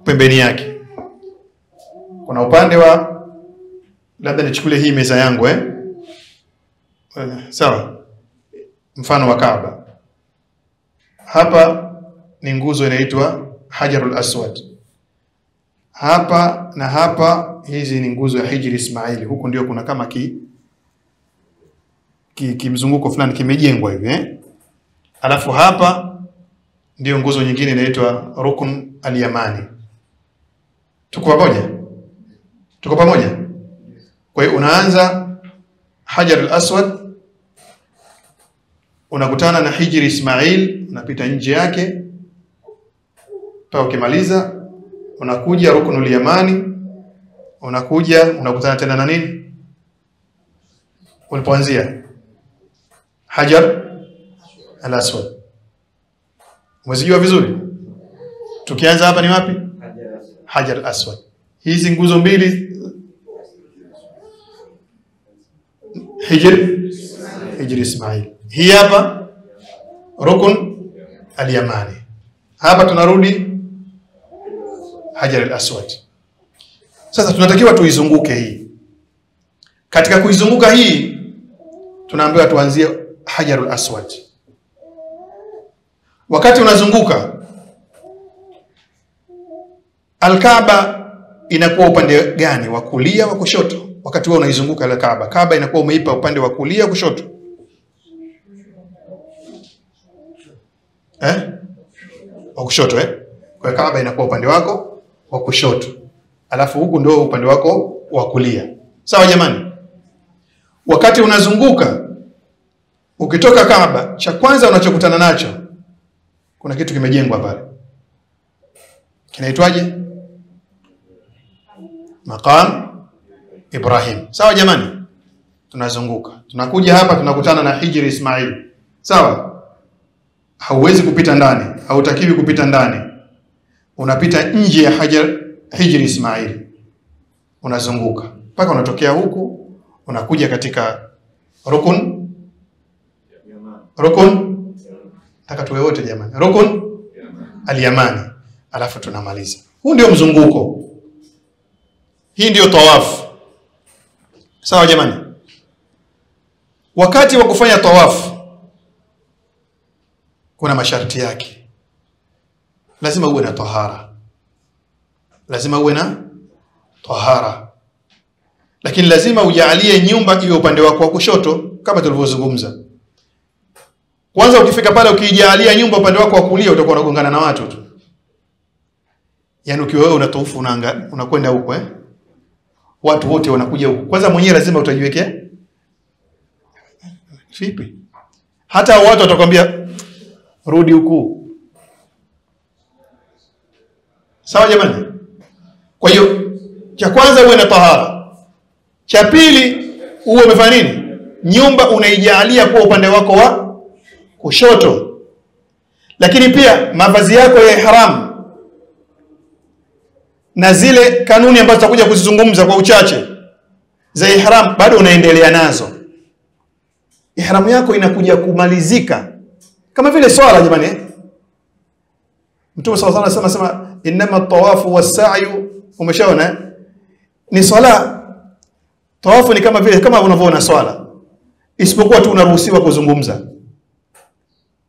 pembeni yake kuna upande wa, labda nichukulie hii meza yangu sawa, mfano wa Kaaba. Hapa ni nguzo inaitwa Hajarul Aswad. Hapa na hapa hizi ni nguzo ya Hijri Ismaili. Huku ndio kuna kama kimzunguko fulani kimejengwa hivi Alafu hapa ndio nguzo nyingine inaitwa Rukun al-Yamani. Tuko pamoja? Tuko pamoja? Kwa hiyo unaanza Hajar al-Aswad, unakutana na Hijri Ismail, unapita nje yake mpaka ukimaliza unakuja Rukunul Yamani, unakutana tena na nini ulipoanzia? Hajar al-Aswad. Umezijua vizuri? Tukianza hapa ni wapi? Hajar al-Aswad. Hizi nguzo mbili Hijri Ismail. Hii hapa Rukun al-Yamani. Hapa tunarudi Hajar al-Aswad. Sasa tunatakiwa tuizunguke hii. Katika kuizunguka hii tunaambiwa tuanzie Hajar al-Aswad. Wakati unazunguka Al-Kaaba inakuwa upande gani? Wa kulia, wa kushoto? Wakati wewe unaizunguka Al-Kaaba, Kaaba inakuwa umeipa upande wa kulia, kushoto? Wa kushoto Kwa Kaaba inakuwa upande wako wa kushoto. Alafu huku ndio upande wako wa kulia. Sawa jamani? Wakati unazunguka ukitoka Kaaba, cha kwanza unachokutana nacho, kuna kitu kimejengwa pale. Kinaitwaje? Maqam Ibrahim. Sawa jamani? Tunazunguka. Tunakuja hapa tunakutana na Hijri Ismail. Sawa? Hauwezi kupita ndani, hautakiwi kupita ndani. Unapita nje ya Hijri Ismail. Unazunguka mpaka unatokea huku, unakuja katika Rukun taka tuwe wote jamani. Rukun al-Yamani. Alafu tunamaliza. Huu ndio mzunguko. Hii ndio tawafu. Sawa jamani? Wakati wa kufanya tawafu kuna masharti yake. Lazima uwe na tahara. Lakini lazima ujalie nyumba iwe upande wako wa kushoto kama tulivyozungumza. Kwanza ukifika pale ukijalia nyumba upande wako wa kulia utakuwa unagongana na watu tu. Yaani ukiwa wewe unatofu unakwenda huko watu wote wanakuja huko. Kwanza mwenyewe lazima utajiwekea vipi? Hata watu watakwambia rudi huku. Sawa jamani? Kwa hiyo cha kwanza uwe na tahara. Cha pili uwe umefanya nini? Nyumba unaijalia kwa upande wako wa kushoto. Lakini pia mavazi yako ya ihram na zile kanuni ambazo tutakuja kuzizungumza kwa uchache za ihram bado unaendelea nazo. Ihram yako inakuja kumalizika kama vile swala jamani. Mtume sallallahu alayhi wasallam anasema inma at-tawafu was-sa'yu, umeshaona ni swala. Tawafu ni kama vile kama unavyoona swala, isipokuwa tu unaruhusiwa kuzungumza,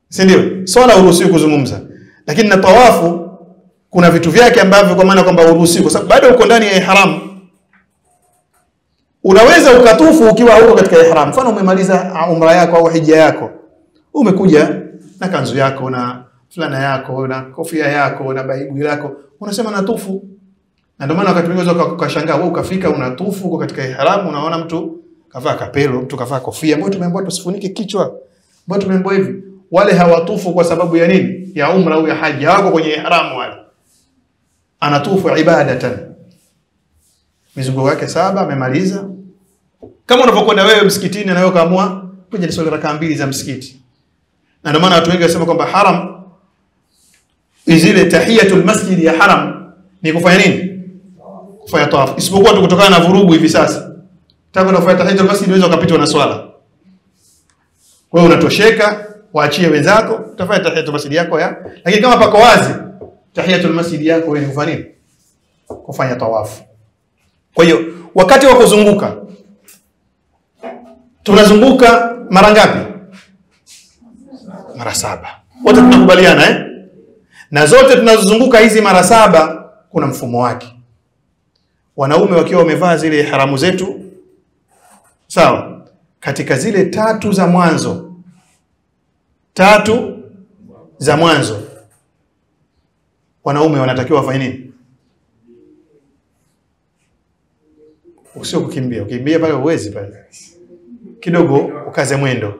si ndio? Swala huruhusiwi kuzungumza, lakini na tawafu kuna vitu vyake ambavyo kwa maana kwamba uruhusiwi, kwa sababu bado uko ndani ya ihram. Unaweza ukatufu ukiwa huko katika ihram. Mfano umemaliza umra yako au hija yako, umekuja na kanzu yako na fulana yako na kofia yako na baibu lako, unasema natufu. Na ndio maana wakati mwingine ukashangaa wewe ukafika unatufu uko katika ihram, unaona mtu kavaa kapelo, mtu kavaa kofia, mbona tumeambiwa tusifunike kichwa, mbona tumeambiwa hivi. Wale hawatufu kwa sababu ya nini? Ya umra au ya haji, hawako kwenye ihram wale. Anatufu ibadatan. Mizunguko yake 7 amemaliza. Kama unapokwenda wewe msikitini na wewe kaamua kuja swali rakaa 2 za msikiti. Na ndio maana watu wengi wasema kwamba haram zile tahiyatul masjid ya haram ni kufanya nini? Kufanya tawaf. Isipokuwa tu kutokana na vurugu hivi sasa. Tangu unafanya tahiyatul masjid unaweza ukapitwa na swala. Wewe unatosheka, waachie wenzako, utafanya tahiyatul masjid yako lakini kama pako wazi, tahiyatul masjid yako wewe ni kufanya nini? Kufanya tawaf. Kwa hiyo wakati wa kuzunguka tunazunguka mara ngapi? Mara 7. Wote tunakubaliana Na zote tunazozunguka hizi mara 7 kuna mfumo wake. Wanaume wakiwa wamevaa zile haramu zetu, sawa, katika zile 3 za mwanzo, 3 za mwanzo wanaume wanatakiwa wafanye nini? Usio kukimbia. Ukimbia pale uwezi pale. Kidogo ukaze mwendo.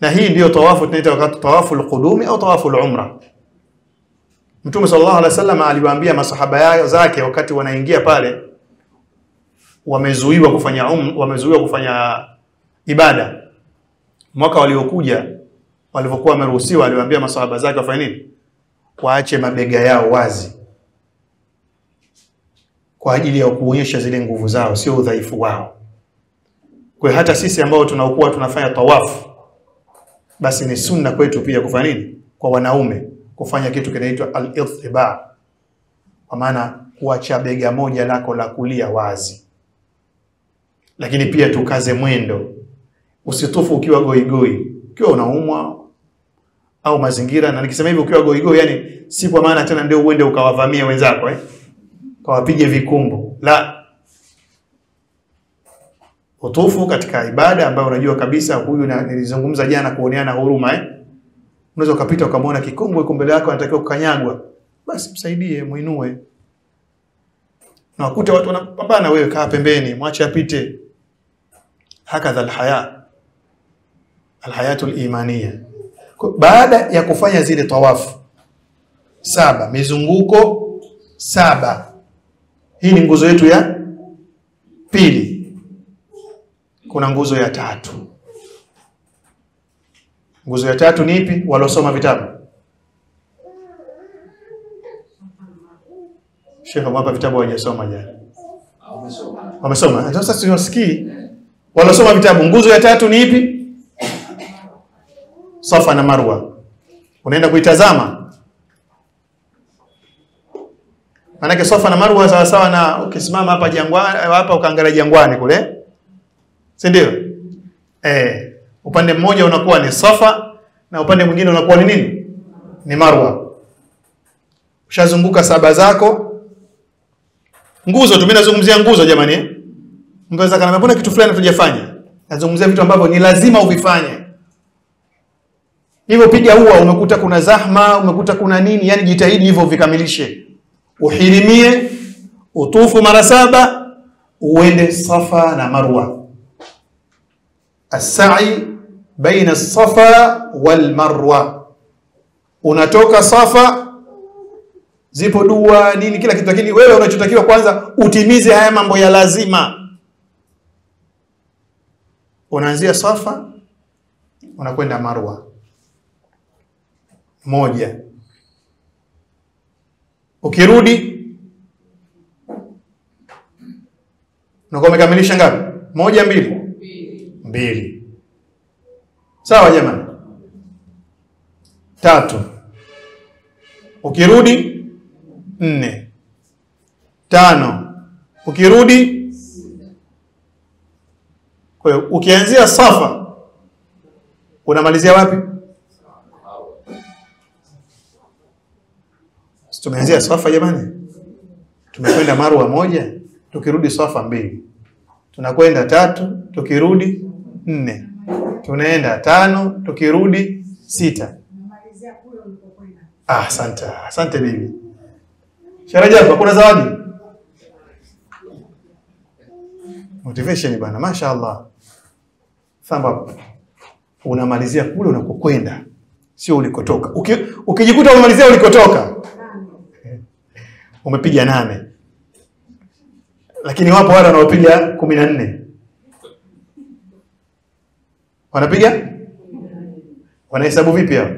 Na hii ndio tawafu tunaita wakati tawafu al-qudumi au tawafu al-umra. Mtume sallallahu alaihi wasallam aliwaambia masahaba zake wakati wanaingia pale, wamezuiwa kufanya ibada. Mwaka waliokuja walivyokuwa wameruhusiwa, aliwaambia masahaba zake wafanye nini? Waache mabega yao wazi, kwa ajili ya kuonyesha zile nguvu zao, sio udhaifu wao. Kwa hata sisi ambao tunaokuwa tunafanya tawafu, basi ni sunna kwetu pia kufanya nini? Kwa wanaume kufanya kitu kinaitwa al-ittiba, kwa maana kuacha bega moja lako la kulia wazi. Lakini pia tukaze mwendo. Usitufu ukiwa goigoi, ukiwa unaumwa au mazingira. Na nikisema hivi ukiwa goigoi, yani si kwa maana tena ndio uende ukawavamia wenzako kawapige vikumbo. La, utufu katika ibada ambayo unajua kabisa huyu, na nilizungumza jana kuoneana huruma unaweza ukapita ukamwona kikumbwe kumbele yako anatakiwa kukanyagwa, basi msaidie, muinue. Na wakuta watu wanapambana, wewe kaa pembeni, mwache apite. Hakadha alhayatul imaniya. Baada ya kufanya zile tawafu 7, mizunguko 7, hii ni nguzo yetu ya pili. Kuna nguzo ya 3. Nguzo ya 3 ni ipi? Walosoma vitabu. Sheikh hapa vitabu hawajasoma jana. Wamesoma. Sasa tunasikii walosoma vitabu. Nguzo ya 3 ni ipi? Safa na Marwa. Unaenda kuitazama. Maana Safa na Marwa sawa sawa na ukisimama hapa jangwani, hapa ukaangalia jangwani kule. Si ndio? Upande mmoja unakuwa ni Safa na upande mwingine unakuwa ni nini? Ni Marwa. Ushazunguka 7 zako. Nguzo, mimi nazungumzia nguzo jamani. Mngeweza kana mbona kitu fulani tujafanya? Nazungumzia vitu ambavyo ni lazima uvifanye. Hivyo piga huwa, umekuta kuna zahma, umekuta kuna nini, yani jitahidi hivyo vikamilishe. Uhirimie, utufu mara 7, uende Safa na Marwa. As-sa'i baina as-Safa wal Marwa. Unatoka Safa, zipo dua nini kila kitu, lakini wewe unachotakiwa kwanza utimize haya mambo ya lazima. Unaanzia Safa, unakwenda Marwa 1. Ukirudi unakuwa umekamilisha ngapi? 1 2. Sawa jamani? 3. Ukirudi 4. 5. Ukirudi. Kwa hiyo ukianzia Safa unamalizia wapi? Tumeanzia Safa jamani. Tumekwenda Marwa 1, tukirudi Safa 2. Tunakwenda 3, tukirudi 4. Tunaenda 5, tukirudi 6.
Namalizia kule ulipokwenda.
Asante. Asante bibi. Sharaja, kuna zawadi? Motivation bana, mashaallah. Thamba. Unamalizia kule unakokwenda, sio ulikotoka. Ukijikuta unamalizia ulikotoka, umepiga 8. Lakini wapo wale wanaopiga 14. Wanapiga? Wanahesabu vipi hao?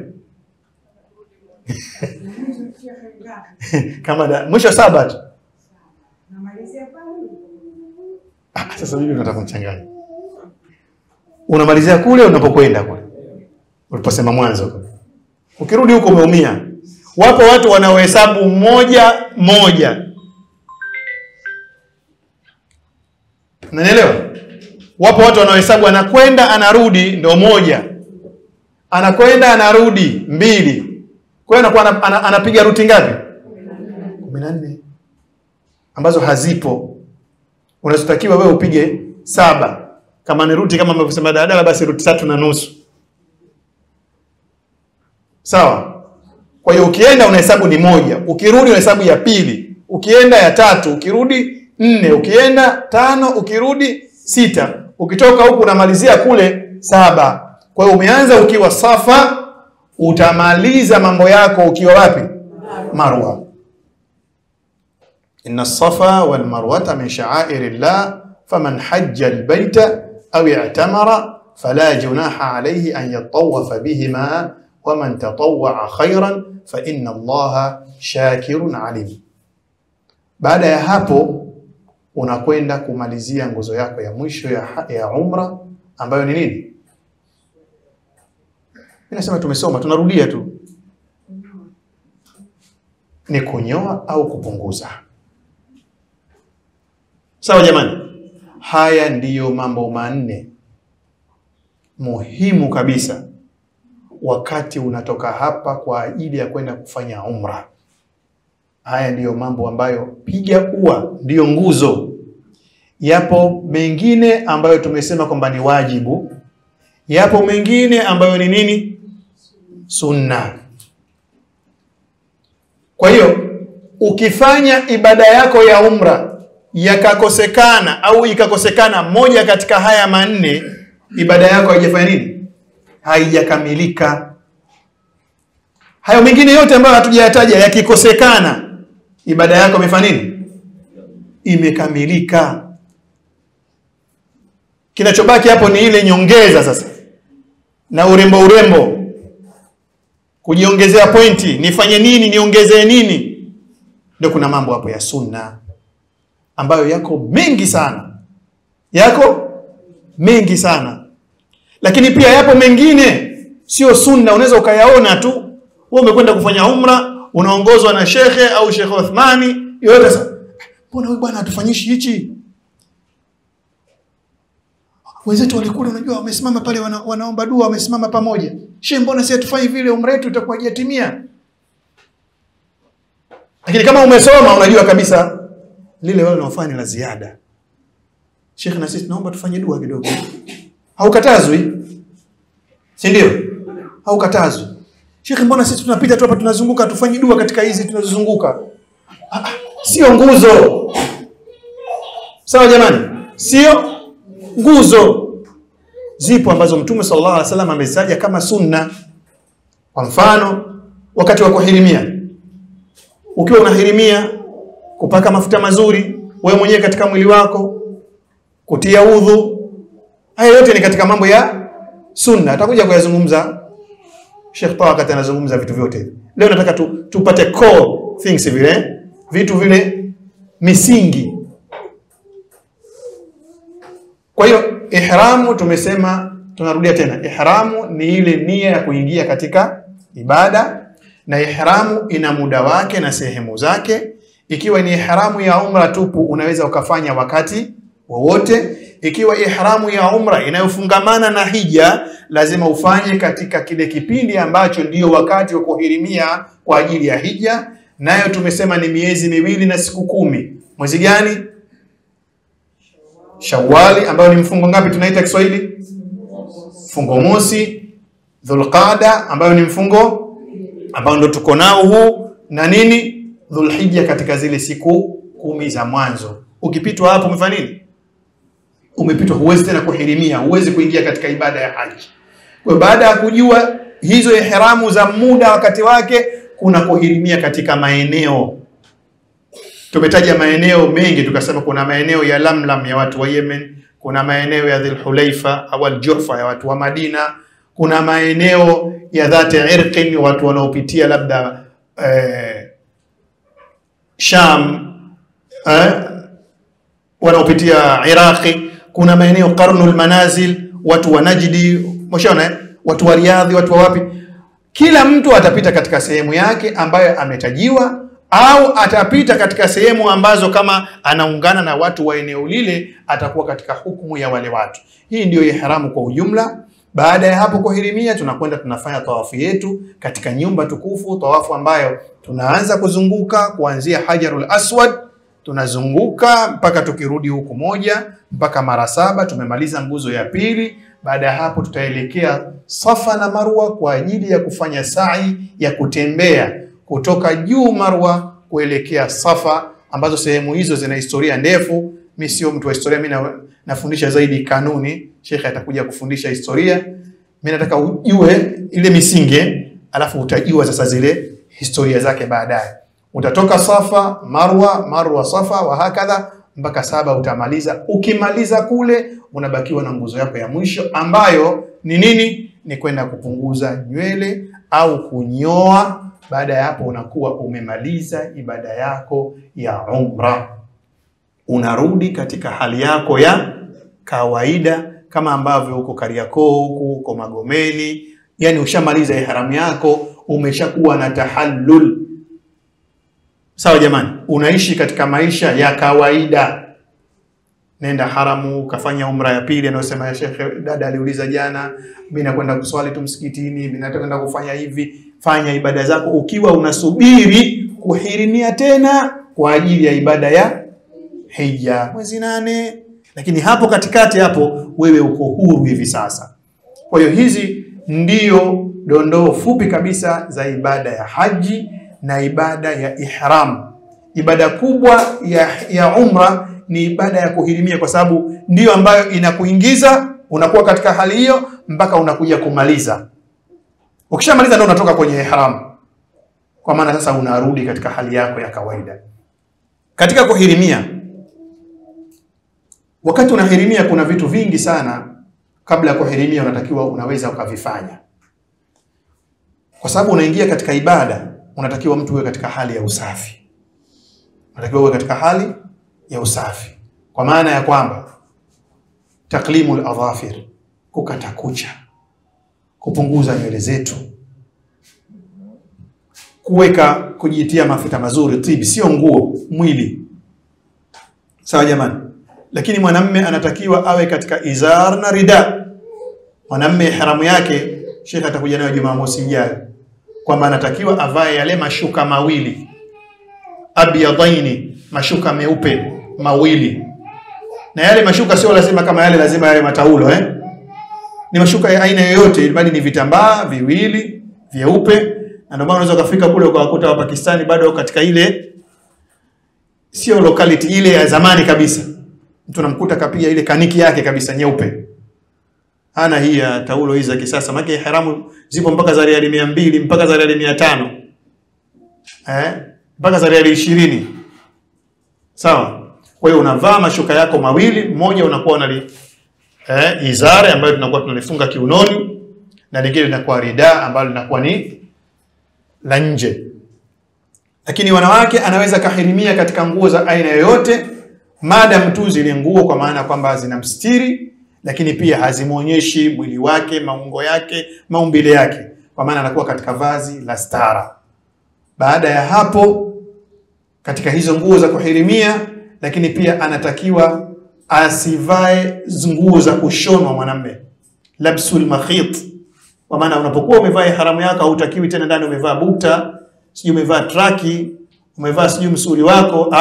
Kama mwisho 7 tu.
Namalizia pale.
Sasa mimi nataka kumchanganya. Unamalizia kule unapokwenda kule. Uliposema mwanzo. Ukirudi huko umeumia. Wapo watu wanaohesabu 1. Unanielewa? Wapo watu wanaohesabu anakwenda anarudi ndio 1. Anakwenda anarudi 2. Kwa hiyo anakuwa anapiga ruti ngapi? 14. Ambazo hazipo. Unazotakiwa wewe upige 7. Kama ni ruti kama mnavyosema dada, basi ruti 3.5. Sawa? Kwa hiyo ukienda unahesabu ni 1, ukirudi unahesabu ya 2, ukienda ya 3, ukirudi 4, ukienda 5, ukirudi 6, ukitoka huku unamalizia kule 7. Kwa hiyo umeanza ukiwa Safa, utamaliza mambo yako ukiwa wapi? Marwa. Inna as-Safa wal Marwata min sha'airillah faman hajja al-bayta aw i'tamara fala junaha alayhi an yatawafa bihima waman tatawwa khayran fa inna Allaha shakirun alim. Baada ya hapo unakwenda kumalizia nguzo yako ya mwisho ya umra ambayo ni nini? Mimi nasema tumesoma, tunarudia tu. Ni kunyoa au kupunguza. Sawa jamani? Haya ndiyo mambo 4 muhimu kabisa wakati unatoka hapa kwa ajili ya kwenda kufanya umra. Haya ndiyo mambo ambayo piga ua, ndiyo nguzo. Yapo mengine ambayo tumesema kwamba ni wajibu. Yapo mengine ambayo ni nini? Sunna. Kwa hiyo ukifanya ibada yako ya umra yakakosekana au ikakosekana moja katika haya 4, ibada yako haijafanya nini? Haijakamilika. Hayo mengine yote ambayo hatujayataja yakikosekana, ibada yako imefanya nini? Imekamilika. Kinachobaki hapo ni ile nyongeza sasa. Na urembo. Kujiongezea pointi, nifanye nini, niongezee nini? Ndio kuna mambo hapo ya sunna ambayo yako mengi sana. Lakini pia yapo mengine sio sunna, unaweza ukayaona tu. Wewe umekwenda kufanya umra, unaongozwa na shekhe au Sheikh Uthmani, yote sasa. Mbona huyu bwana hatufanyishi hichi? Wenzetu walikula, unajua wamesimama pale wanaomba dua, wamesimama pamoja. Sheikh, mbona sisi tufanye vile, umra yetu itakuwa hajatimia? Lakini kama umesoma unajua kabisa lile wale wanaofanya la ziada. Sheikh, na sisi naomba tufanye dua kidogo. Haukatazwi. Si ndio? Haukatazwi. Sheikh, mbona sisi tunapita tu hapa tunazunguka tufanyi dua katika hizi tunazozunguka? Sio nguzo. Sawa jamani? Sio nguzo. Zipo ambazo Mtume sallallahu alaihi wasallam amezitaja kama sunna. Kwa mfano, wakati wa kuhirimia. Ukiwa unahirimia, kupaka mafuta mazuri wewe mwenyewe katika mwili wako, kutia udhu, haya yote ni katika mambo ya sunna. Atakuja kuyazungumza Sheikh Taha wakati anazungumza vitu vyote. Leo nataka tupate core things vile, vitu vile misingi. Kwa hiyo ihramu tumesema, tunarudia tena, ihramu ni ile nia ya kuingia katika ibada, na ihramu ina muda wake na sehemu zake. Ikiwa ni ihramu ya umra tupu, unaweza ukafanya wakati wowote. Ikiwa ihramu ya umra inayofungamana na hija, lazima ufanye katika kile kipindi ambacho ndiyo wakati wa kuhirimia kwa ajili ya hija. Nayo tumesema ni miezi 2 na siku 10. Mwezi gani? Shawwali, ambayo ni mfungo ngapi tunaita Kiswahili? Mfungo mosi. Dhulqaada, ambayo ni mfungo ambao ndo tuko nao huu, na nini? Dhulhijja, katika zile siku 10 za mwanzo. Ukipitwa hapo umefanya nini? Umepitwa, huwezi tena kuhirimia, huwezi kuingia katika ibada ya haji. Kwa baada ya kujua hizo ihramu za muda wakati wake, kuna kuhirimia katika maeneo. Tumetaja maeneo mengi, tukasema kuna maeneo ya Lamlam ya watu wa Yemen, kuna maeneo ya Dhulhulaifa au Al-Juhfa ya watu wa Madina, kuna maeneo ya Dhati Irqin watu wanaopitia labda Sham, wanaopitia Iraqi, kuna maeneo Qarnul Manazil watu wa Najdi, mshaona, watu wa Riyadh, watu wa wapi. Kila mtu atapita katika sehemu yake ambayo ametajiwa, au atapita katika sehemu ambazo kama anaungana na watu wa eneo lile atakuwa katika hukumu ya wale watu. Hii ndio ihramu kwa ujumla. Baada ya hapo kuhirimia, tunakwenda tunafanya tawafu yetu katika nyumba tukufu, tawafu ambayo tunaanza kuzunguka kuanzia Hajarul Aswad, tunazunguka mpaka tukirudi huku moja mpaka mara 7, tumemaliza nguzo ya pili. Baada ya hapo tutaelekea Safa na Marwa kwa ajili ya kufanya sa'i ya kutembea kutoka juu Marwa kuelekea Safa, ambazo sehemu hizo zina historia ndefu. Mimi sio mtu wa historia, mimi nafundisha zaidi kanuni. Sheikh atakuja kufundisha historia. Mimi nataka ujue ile misingi, alafu utajua sasa zile historia zake baadaye. Utatoka Safa, Marwa, Marwa Safa, wa hakadha mpaka 7 utamaliza. Ukimaliza kule unabakiwa na nguzo yako ya mwisho ambayo ni nini? Ni kwenda kupunguza nywele au kunyoa. Baada ya hapo unakuwa umemaliza ibada yako ya umra. Unarudi katika hali yako ya kawaida kama ambavyo uko Kariakoo, uko Magomeni. Yani ushamaliza ihramu yako, umeshakuwa na tahallul. Sawa jamani? Unaishi katika maisha ya kawaida. Nenda haramu, kafanya umra ya pili. Anasema ya Sheikh, dada aliuliza jana, mimi nakwenda kuswali tu msikitini, mimi nataka kufanya hivi. Fanya ibada zako ukiwa unasubiri kuhirimia tena kwa ajili ya ibada ya hija mwezi 8. Lakini hapo katikati hapo wewe uko huru hivi sasa. Kwa hiyo hizi ndio dondoo fupi kabisa za ibada ya haji na ibada ya ihram. Ibada kubwa ya umra ni ibada ya kuhirimia, kwa sababu ndio ambayo inakuingiza, unakuwa katika hali hiyo mpaka unakuja kumaliza. Ukishamaliza ndio unatoka kwenye ihram, kwa maana sasa unarudi katika hali yako ya kawaida. Katika kuhirimia, wakati unahirimia kuna vitu vingi sana kabla ya kuhirimia unatakiwa unaweza ukavifanya. Kwa sababu unaingia katika ibada, unatakiwa mtu uwe katika hali ya usafi. Unatakiwa uwe katika hali ya usafi. Kwa maana ya kwamba taklimul adhafir, kukata kucha, kupunguza nywele zetu, kujitia mafuta mazuri, tibi, sio nguo, mwili. Sawa jamani? Lakini mwanamume anatakiwa awe katika izar na rida. Mwanamume ihramu yake Sheikh atakuja nayo Jumamosi ijayo, kwamba anatakiwa avae yale mashuka mawili abyadaini, mashuka meupe mawili. Na yale mashuka sio lazima kama yale, lazima yale mataulo ni mashuka ya aina yoyote, bali ni vitambaa viwili vyeupe. Na ndio maana unaweza kufika kule ukawakuta wa Pakistani bado katika ile sio locality ile ya zamani kabisa. Mtu anamkuta kapiga ile kaniki yake kabisa nyeupe. Hana hii ya taulo hizi za kisasa. Maana ihramu zipo mpaka za riali 200, mpaka za riali 500. Mpaka za riali 20. Sawa? Kwa hiyo unavaa mashuka yako mawili, mmoja unakuwa na izare ambayo tunakuwa tunalifunga kiunoni, na lingine linakuwa rida ambalo linakuwa ni la nje. Lakini wanawake anaweza kahirimia katika nguo za aina yoyote, madam tu zile nguo kwa maana kwamba zinamstiri, lakini pia hazimuonyeshi mwili wake, maungo yake, maumbile yake, kwa maana anakuwa katika vazi la stara. Baada ya hapo, katika hizo nguo za kuhirimia, lakini pia anatakiwa asivae nguo za kushonwa mwanamume, labsul makhit. Kwa maana unapokuwa umevaa ihramu yako hautakiwi tena ndani umevaa bukta, sijui umevaa traki, umevaa sijui msuri wako,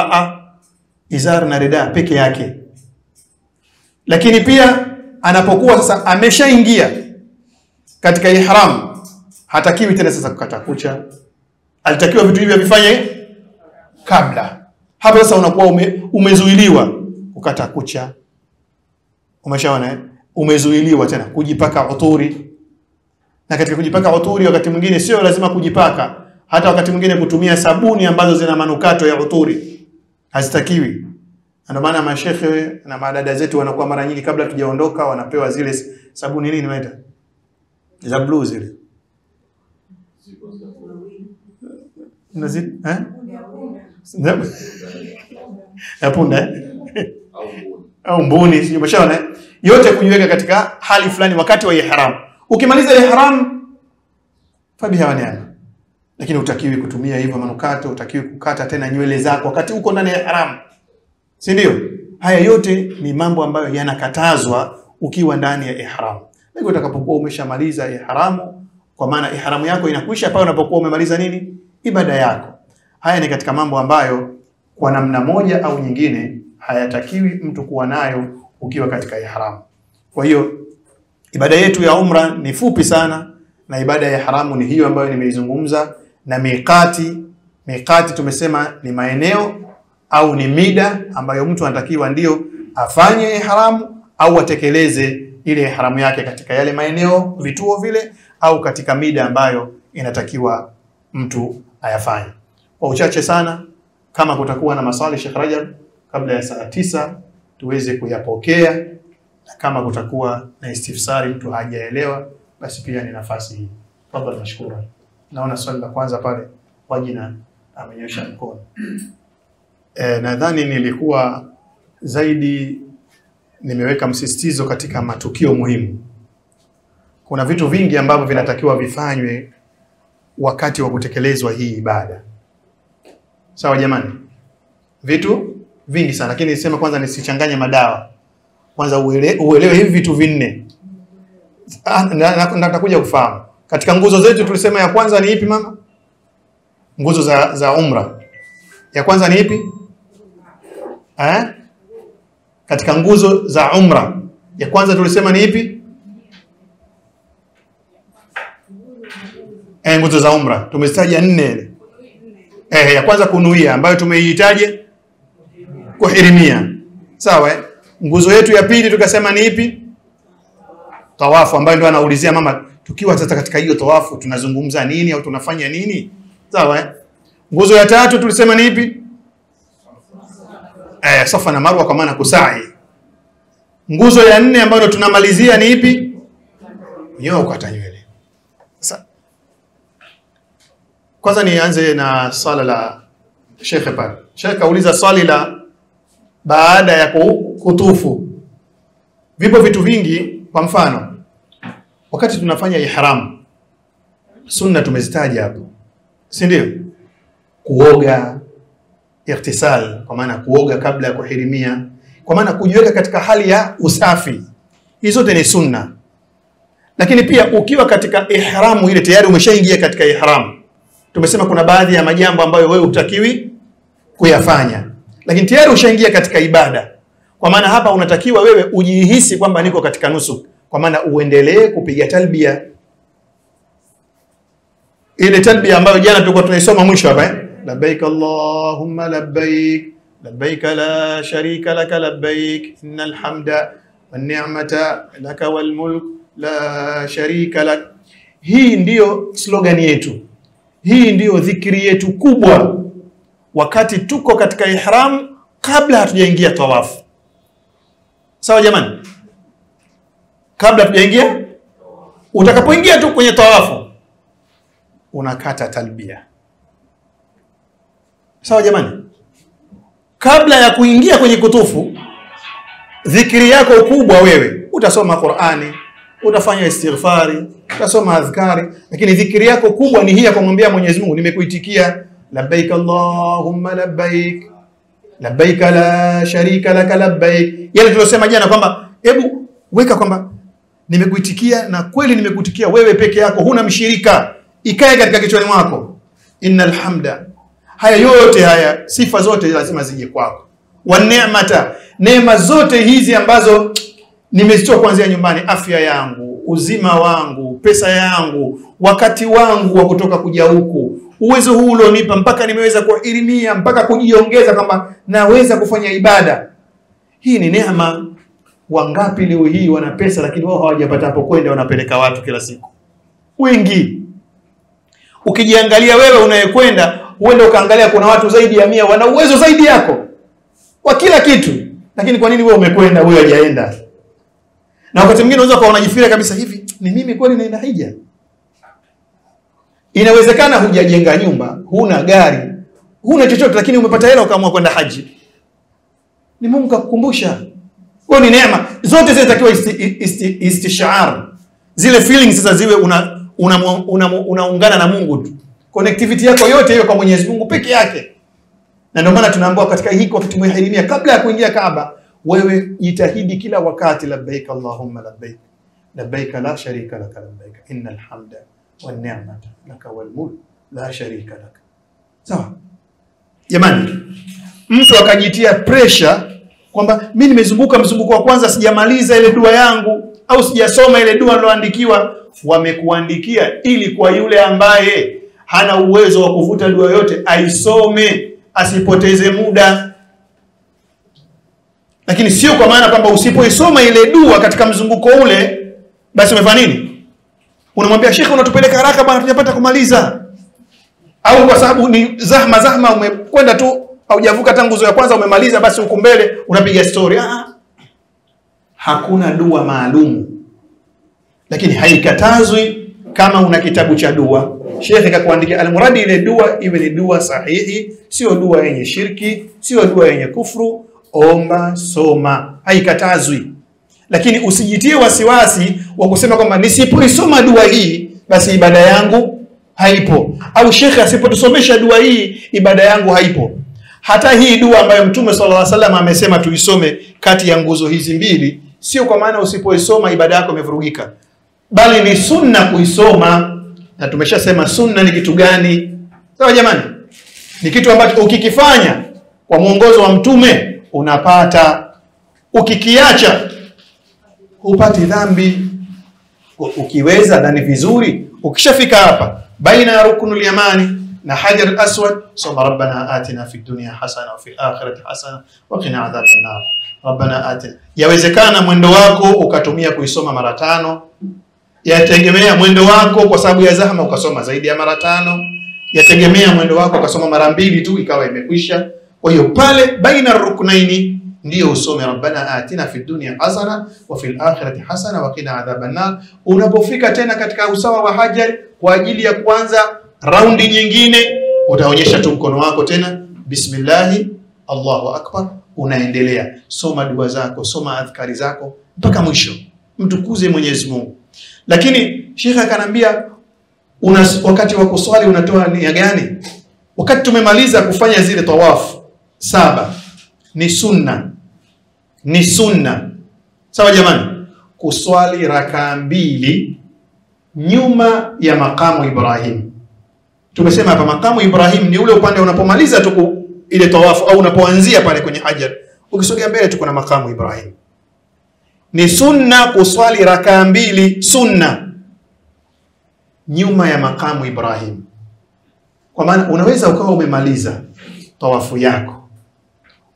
izar na rida peke yake. Lakini pia anapokuwa sasa ameshaingia katika ihram, hatakiwi tena sasa kukata kucha. Alitakiwa vitu hivi vifanye kabla. Hapo sasa unakuwa umezuiliwa kukata kucha. Umeshaona umezuiliwa tena kujipaka uturi. Na katika kujipaka uturi wakati mwingine sio lazima kujipaka, hata wakati mwingine kutumia sabuni ambazo zina manukato ya uturi hazitakiwi. Ndio maana mashehe na madada zetu wanakuwa mara nyingi kabla tujaondoka wanapewa zile sabuni nini inaita? Za blue zile. Ya punda au mbuni, sio umeshaona? Yote kujiweka katika hali fulani wakati wa ihram. Ukimaliza ihram fabiha waniana. Lakini utakiwi kutumia hivyo manukato, utakiwi kukata tena nywele zako wakati uko ndani ya ihram. Si ndio? Haya yote ni mambo ambayo yanakatazwa ukiwa ndani ya ihram. Lakini utakapokuwa umeshamaliza ihramu, kwa maana ihramu yako inakwisha pale unapokuwa umemaliza nini? Ibada yako. Haya ni katika mambo ambayo kwa namna moja au nyingine hayatakiwi mtu kuwa nayo ukiwa katika ihram. Kwa hiyo ibada yetu ya umra ni fupi sana, na ibada ya ihramu ni hiyo ambayo nimeizungumza. Na miqati tumesema ni maeneo au ni mida ambayo mtu anatakiwa ndio afanye ihramu au atekeleze ile ihramu yake katika yale maeneo, vituo vile, au katika mida ambayo inatakiwa mtu ayafanye. Kwa uchache sana, kama kutakuwa na maswali Sheikh Rajab kabla ya saa 9 tuweze kuyapokea, na kama kutakuwa na istifsari mtu hajaelewa basi pia ni nafasi hii. Tafadhali, nashukuru. Naona swali la kwanza pale kwa jina amenyosha mkono. Nadhani nilikuwa zaidi nimeweka msisitizo katika matukio muhimu. Kuna vitu vingi ambavyo vinatakiwa vifanywe wakati wa kutekelezwa hii ibada. Sawa jamani? Vitu vingi sana, lakini nisema kwanza nisichanganye madawa. Kwanza uelewe hivi vitu vinne. Natakuja kufahamu. Katika nguzo zetu tulisema ya kwanza ni ipi mama? Nguzo za umra. Ya kwanza ni ipi? Katika nguzo za umra ya kwanza tulisema ni ipi? Nguzo za umra tumezitaja 4. Ya kwanza kunuia, ambayo tumeihitaje? Kuhirimia. Sawa? Nguzo yetu ya pili tukasema ni ipi? Tawafu, ambayo ndio anaulizia mama, tukiwa sasa katika hiyo tawafu tunazungumza nini au tunafanya nini? Sawa? Nguzo ya tatu tulisema ni ipi? Safa na Marwa, kwa maana kusai. Nguzo ya 4 ambayo tunamalizia ni ipi? Nyoa ukata nywele. Sasa kwanza nianze na swala la Sheikh pale. Sheikh kauliza swali la baada ya kutufu. Vipo vitu vingi, kwa mfano wakati tunafanya ihram, sunna tumezitaja hapo, si ndio? Kuoga, ightisal, kwa maana kuoga kabla ya kuhirimia, kwa maana kujiweka katika hali ya usafi. Hizo zote ni sunna. Lakini pia ukiwa katika ihramu ile tayari umeshaingia katika ihramu, tumesema kuna baadhi ya majambo ambayo wewe hutakiwi kuyafanya, lakini tayari ushaingia katika ibada. Kwa maana hapa unatakiwa wewe ujihisi kwamba niko katika nusuk, kwa maana uendelee kupiga talbia. Ile talbia ambayo jana tulikuwa tunaisoma mwisho hapa labbaik Allahumma labbaik labbaik la sharika lak labbaik innal hamda wan ni'mata laka wal mulk la sharika lak. Hii ndiyo slogan yetu, hii ndiyo dhikri yetu kubwa wakati tuko katika ihram, kabla hatujaingia tawafu. Sawa jamani? Kabla hatujaingia, utakapoingia tu kwenye tawafu unakata talbia. Sawa jamani? Kabla ya kuingia kwenye kutufu, dhikri yako kubwa wewe utasoma Qur'ani, utafanya istighfari, utasoma adhkari, lakini dhikri yako kubwa ni hii ya kumwambia Mwenyezi Mungu, nimekuitikia labbaik Allahumma labbaik labbaik la sharika lak labbaik. Yale tulosema jana kwamba hebu weka kwamba nimekuitikia na kweli nimekuitikia wewe peke yako, huna mshirika, ikae katika kichwani mwako. Innal hamda, haya yote haya sifa zote lazima zije kwako. Wa ni'mata, neema zote hizi ambazo nimezitoa kuanzia nyumbani, afya yangu, uzima wangu, pesa yangu, wakati wangu wa kutoka kuja huku, uwezo huu ulionipa mpaka nimeweza kuelimia, mpaka kujiongeza kwamba naweza kufanya ibada. Hii ni neema. Wangapi leo hii wana pesa lakini wao hawajapata hapo kwenda, wanapeleka watu kila siku? Wengi. Ukijiangalia wewe unayekwenda, uende ukaangalia kuna watu zaidi ya 100 wana uwezo zaidi yako wa kila kitu, lakini kwa nini wewe umekwenda, wewe hajaenda? Na wakati mwingine unaweza kuwa unajifikiria kabisa, hivi ni mimi kweli naenda hija? Inawezekana hujajenga nyumba, huna gari, huna chochote, lakini umepata hela ukaamua kwenda haji. Ni Mungu kakukumbusha. Kwa ni neema. Zote zinatakiwa istishar. Zile feelings sasa ziwe unaungana na Mungu tu. Connectivity yako yote hiyo kwa Mwenyezi Mungu peke yake. Na ndio maana tunaambiwa katika hii wakati muhirimia, kabla ya kuingia Kaaba, wewe jitahidi kila wakati labbaik Allahumma labbaik labbaik la sharika lak labbaik innal hamda wan ni'mata laka wal mulk la sharika lak. Sawa? Jamani, mtu akajitia pressure kwamba mimi nimezunguka mzunguko wa kwanza sijamaliza ile dua yangu au sijasoma ile dua niloandikiwa. Wamekuandikia ili kwa yule ambaye hana uwezo wa kuvuta dua yote aisome, asipoteze muda. Lakini sio kwa maana kwamba usipoisoma ile dua katika mzunguko ule basi umefanya nini? Unamwambia Sheikh, unatupeleka haraka bwana, tujapata kumaliza. Au kwa sababu ni zahma umekwenda tu haujavuka tangu nguzo ya kwanza umemaliza, basi huko mbele unapiga story. Hakuna dua maalum. Lakini haikatazwi kama una kitabu cha dua, Sheikh akakuandikia, almuradi ile dua iwe ni dua sahihi, sio dua yenye shirki, sio dua yenye kufru. Omba, soma, haikatazwi. Lakini usijitie wasiwasi wa kusema kwamba nisipoisoma dua hii basi ibada yangu haipo, au Sheikh asipotusomesha dua hii ibada yangu haipo. Hata hii dua ambayo Mtume sallallahu alaihi wasallam amesema tuisome kati ya nguzo hizi mbili, sio kwa maana usipoisoma ibada yako imevurugika, bali ni sunna kuisoma. Na tumeshasema sunna ni kitu gani? Sawa jamani? Ni kitu ambacho ukikifanya kwa mwongozo wa Mtume unapata, ukikiacha upati dhambi. Ukiweza ndani vizuri, ukishafika hapa baina ya rukunul yamani na hajar al-aswad, soma rabbana atina fid dunya hasana wa fil akhirati hasana wa qina adhaban nar. Rabbana atina. Yawezekana mwendo wako ukatumia kuisoma mara 5. Yategemea mwendo wako, kwa sababu ya zahma ukasoma zaidi ya mara 5. Yategemea mwendo wako ukasoma mara 2 tu ikawa imekwisha. Kwa hiyo pale baina ruknaini ndio usome rabbana atina fid dunya hasana wa fil akhirati hasana wa qina adhaban nar. Unapofika tena katika usawa wa hajar kwa ajili ya kuanza raundi nyingine, utaonyesha tu mkono wako tena, bismillah, Allahu akbar, unaendelea. Soma dua zako, soma adhkari zako mpaka mwisho. Mtukuze Mwenyezi Mungu. Lakini Sheikh akanambia, wakati wa kuswali unatoa nia gani? Wakati tumemaliza kufanya zile tawafu 7, ni sunna. Ni sunna. Sawa jamani? Kuswali rakaa 2 nyuma ya makamu Ibrahim. Tumesema hapa makamu Ibrahim ni ule upande unapomaliza tu ile tawafu au unapoanzia pale kwenye hajar, ukisogea mbele tu kuna makamu Ibrahim. Ni sunna kuswali rakaa 2 sunna nyuma ya makamu Ibrahim. Kwa maana unaweza ukawa umemaliza tawafu yako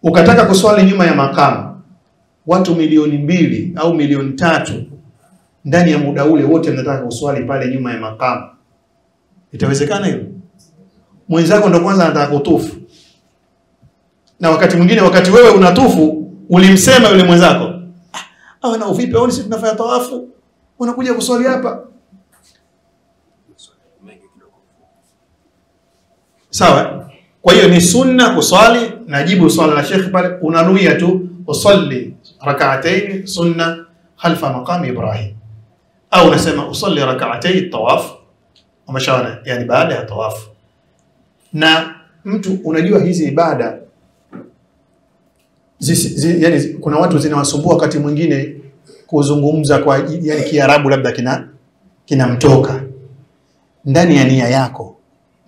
ukataka kuswali nyuma ya makamu, watu 2,000,000 au 3,000,000 ndani ya muda ule wote mnataka kuswali pale nyuma ya makamu, itawezekana hilo? Mwenzako ndo kwanza anataka kutufu, na wakati mwingine wakati wewe unatufu ulimsema yule mwenzako, ah na uvipi au sisi tunafanya tawafu unakuja kuswali hapa? Sawa. Kwa hiyo ni sunna kuswali, najibu swala la Sheikh pale, unanuia tu usalli rak'atayn sunna khalfa maqam Ibrahim, au unasema usalli rak'atayn tawaf umeshaona, yani baada ya tawaf. Na mtu unajua hizi ibada yani kuna watu zinawasumbua wakati mwingine kuzungumza kwa yani Kiarabu labda kinamtoka ndani ya nia yako,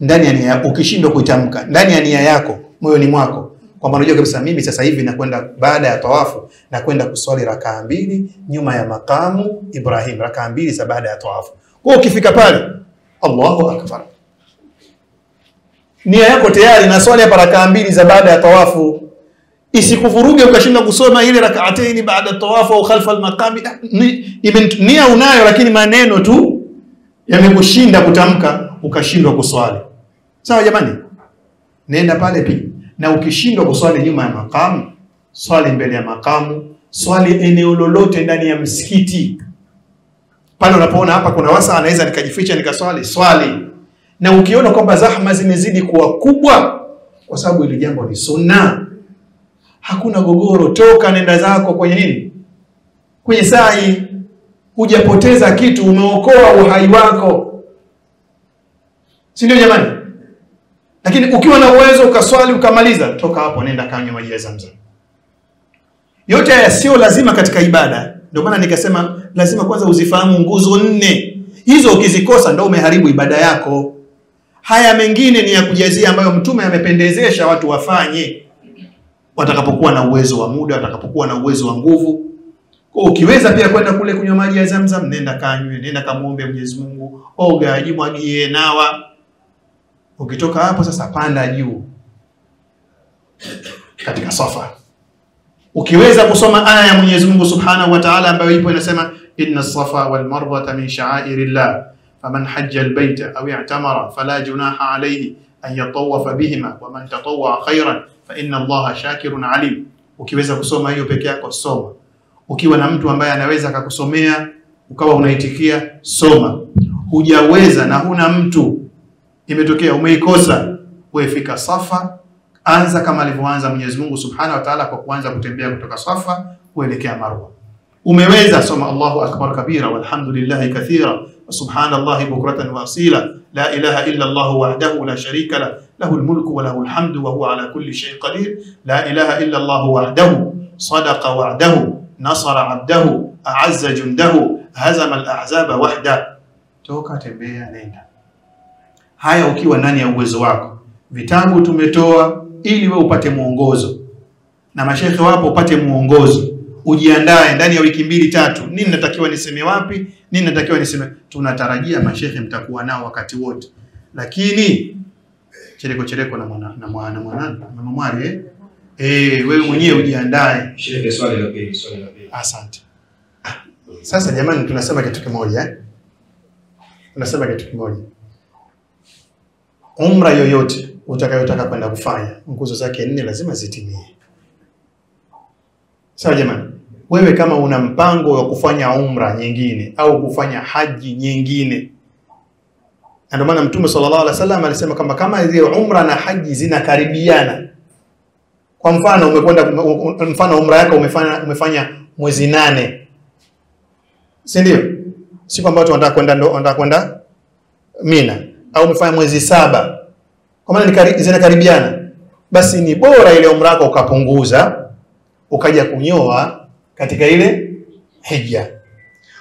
ndani ya nia ukishindwa kuitamka ndani ya nia yako moyoni mwako kwamba unajua kabisa mimi sasa hivi nakwenda baada ya tawafu na kwenda kuswali rakaa 2 nyuma ya makamu Ibrahim, rakaa 2 za baada ya tawafu. Kwa ukifika pale Allahu akbar, nia yako tayari na swali hapa rakaa 2 za baada ya tawafu, isikuvuruge ukashinda kusoma ile rak'atayn baada ya tawafu au khalfa al-maqami. Nia unayo lakini maneno tu yamekushinda kutamka ukashindwa kuswali. Sawa jamani? Nenda pale pia. Na ukishindwa kuswali nyuma ya makamu, swali mbele ya makamu, swali eneo lolote ndani ya msikiti. Pale unapoona hapa kuna wasa anaweza nikajificha nikaswali, swali. Na ukiona kwamba zahma zimezidi kuwa kubwa, kwa sababu ile jambo ni sunna, hakuna gogoro, toka nenda zako kwenye nini? Kwenye sa'i. Hujapoteza kitu, umeokoa uhai wako. Si ndio jamani? Lakini ukiwa na uwezo ukaswali ukamaliza, toka hapo nenda kanywa maji ya Zamzam. Yote haya sio lazima katika ibada. Ndio maana nikasema lazima kwanza uzifahamu nguzo 4. Hizo ukizikosa ndio umeharibu ibada yako. Haya mengine ni ya kujazia ambayo Mtume amependezesha watu wafanye watakapokuwa na uwezo wa muda, watakapokuwa na uwezo wa nguvu. Kwa ukiweza pia kwenda kule kunywa maji ya Zamzam, nenda kanywe, nenda kamuombe Mwenyezi Mungu, oga, jimwagie, nawa. Ukitoka hapo sasa panda juu katika Safa. Ukiweza kusoma aya ya Mwenyezi Mungu Subhanahu wa Ta'ala ambayo ipo inasema inna Safa wal Marwa min sha'airillah faman hajja al-bayta aw i'tamara fala junaha alayhi an yatawafa bihima wa man tatawwa khairan fa inna Allaha shakirun alim. Ukiweza kusoma hiyo peke yako soma. Ukiwa na mtu ambaye anaweza akakusomea ukawa unaitikia soma. Hujaweza na huna mtu, imetokea umeikosa, wewe fika Safa, anza kama alivyoanza Mwenyezi Mungu Subhanahu wa Ta'ala kwa kuanza kutembea kutoka Safa kuelekea Marwa. Umeweza soma Allahu akbar kabira walhamdulillahi kathira wa subhanallahi bukratan wa asila la ilaha illa Allah wahdahu la sharika la lahul mulku wa lahul hamdu wa huwa ala kulli shay'in qadir la ilaha illa Allah wahdahu sadaqa wa'dahu nasara 'abdahu a'azza jundahu hazama al-ahzaba wahda. Toka tembea nenda. Haya ukiwa ndani ya uwezo wako. Vitabu tumetoa ili wewe upate muongozo. Na mashehe wapo upate muongozo. Ujiandae ndani ya wiki 2-3. Nini natakiwa niseme wapi? Nini natakiwa niseme? Tunatarajia mashehe mtakuwa nao wakati wote. Lakini chereko na mwali wewe mwenyewe ujiandae.
Shehe, swali la pili.
Asante. Sasa jamani tunasema kitu kimoja Tunasema kitu kimoja. Umra yoyote utakayotaka kwenda kufanya, nguzo zake 4 lazima zitimie. Sawa jamani? Wewe kama una mpango wa kufanya umra nyingine au kufanya haji nyingine, ndio maana Mtume sallallahu alaihi wasallam alisema kama ile umra na haji zinakaribiana. Kwa mfano umekwenda umra yako umefanya mwezi 8. Si ndio? Si kwamba watu wanataka kwenda Mina au umefanya mwezi 7. Kwa maana zinakaribiana. Basi ni bora ile umra yako ukapunguza ukaja kunyoa katika ile hija.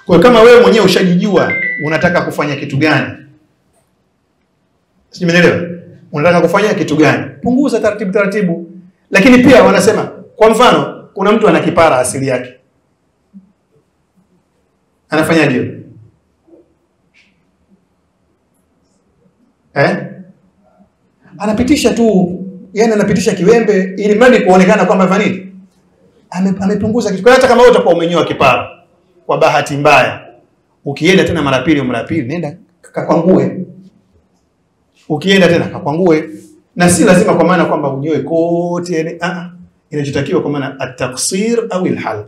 Kwa kama wewe mwenyewe ushajijua unataka kufanya kitu gani, simeelewa, unataka kufanya kitu gani, punguza taratibu. Lakini pia wanasema kwa mfano kuna mtu ana kipara asili yake, anafanyaje? Anapitisha tu, yani anapitisha kiwembe ili mradi kuonekana kwamba fanya nini? Amepunguza kitu. Kwa hata kama wewe utakuwa umenyoa kipara kwa bahati mbaya, ukienda tena mara pili, nenda kakwangue. Ukienda tena kakwangue. Na si lazima kwa maana kwamba unyoe kote, yani inachotakiwa kwa maana at-taqsir au al-halq.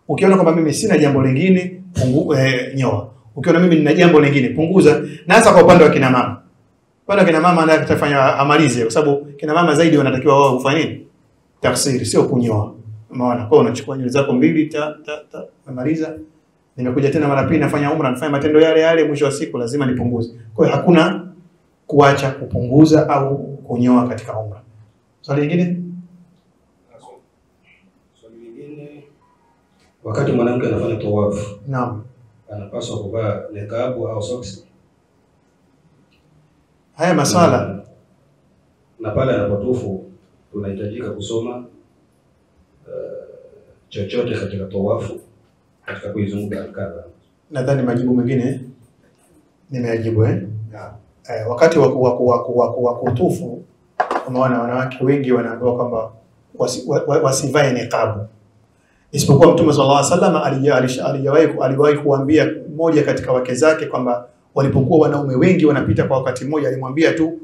Ukiona kwamba mimi sina jambo lingine, nyoa. Ukiona mimi nina jambo lingine, punguza. Na hasa kwa upande wa kina mama. Upande wa kina mama anataka amalize, kwa sababu kina mama zaidi wanatakiwa wao kufanya nini? Tafsiri, sio kunyoa. Umeona? Kwa unachukua nywele zako mbili umemaliza. Nimekuja tena mara pili nafanya umra, nafanya matendo yale mwisho wa siku lazima nipunguze. Kwa hiyo hakuna kuacha kupunguza au kunyoa katika umra. Swali lingine?
Swali lingine, wakati mwanamke anafanya tawafu,
naam,
anapaswa kuvaa niqab au socks?
Haya maswala
na pale anapotufu tunahitajika kusoma chochote katika tawafu katika kuizunguka Al-Kaaba.
Nadhani majibu mengine nimeyajibu wakati wa kutufu, unaona wanawake wengi wanaambiwa kwamba wasivae niqab, isipokuwa Mtume sallallahu alaihi wasallam aliwahi kuambia mmoja katika wake zake kwamba walipokuwa wanaume wengi wanapita kwa wakati mmoja, alimwambia tu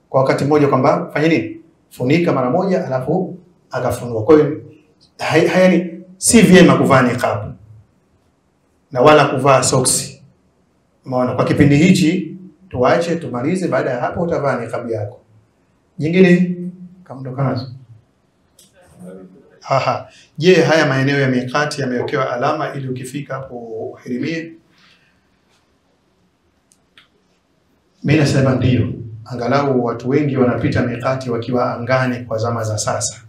kwa wakati mmoja kwamba fanya nini? Funika mara moja alafu akafunua. Kwa hiyo hayani si vyema kuvaa niqab na wala kuvaa soksi. Umeona? Kwa kipindi hichi tuache tumalize, baada ya hapo utavaa niqab yako. Jingine kama ndokanazo. Je, haya maeneo ya miqati yamewekewa alama ili ukifika hapo uhirimie? Mimi nasema ndio. Angalau watu wengi wanapita miqati wakiwa angani kwa zama za sasa.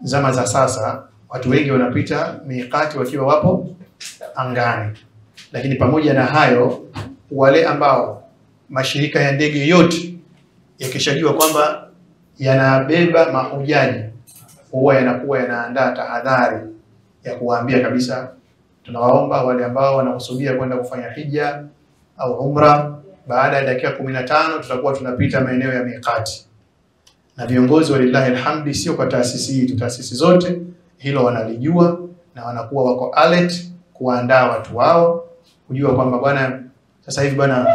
Zama za sasa watu wengi wanapita miqati wakiwa wapo angani. Lakini pamoja na hayo, wale ambao mashirika ya ndege yote yakishajua kwamba yanabeba mahujaji, huwa yanakuwa yanaandaa tahadhari ya kuwaambia kabisa, tunawaomba wale ambao wanakusudia kwenda kufanya hija au umra, baada ya dakika 15 tutakuwa tunapita maeneo ya miqati. Na viongozi walillahi alhamdi, sio kwa taasisi hii, taasisi zote hilo wanalijua na wanakuwa wako alert kuandaa watu wao, kujua kwamba bwana sasa hivi bwana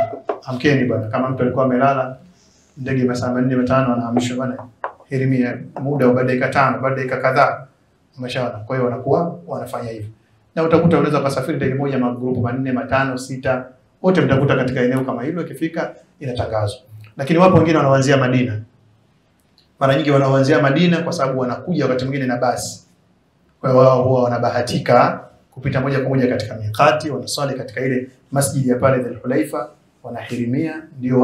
amkeni bwana, kama mtu alikuwa amelala ndege masaa 4-5 anahamishwa bwana hirimia muda baada ya dakika 5, baada ya dakika kadhaa umeshaona. Kwa hiyo wanakuwa wanafanya hivyo. Na utakuta unaweza kusafiri ndege moja magrupu 4, 5, 6, wote mtakuta katika eneo kama hilo, ikifika inatangazwa. Lakini wapo wengine wanaanzia Madina. Mara nyingi wanaanzia Madina kwa sababu wanakuja wakati mwingine na basi. Kwa hiyo wao huwa wanabahatika kupita moja kwa moja katika miqati, wanaswali katika ile masjidi ya pale Dhul Hulaifa, wanahirimia ndio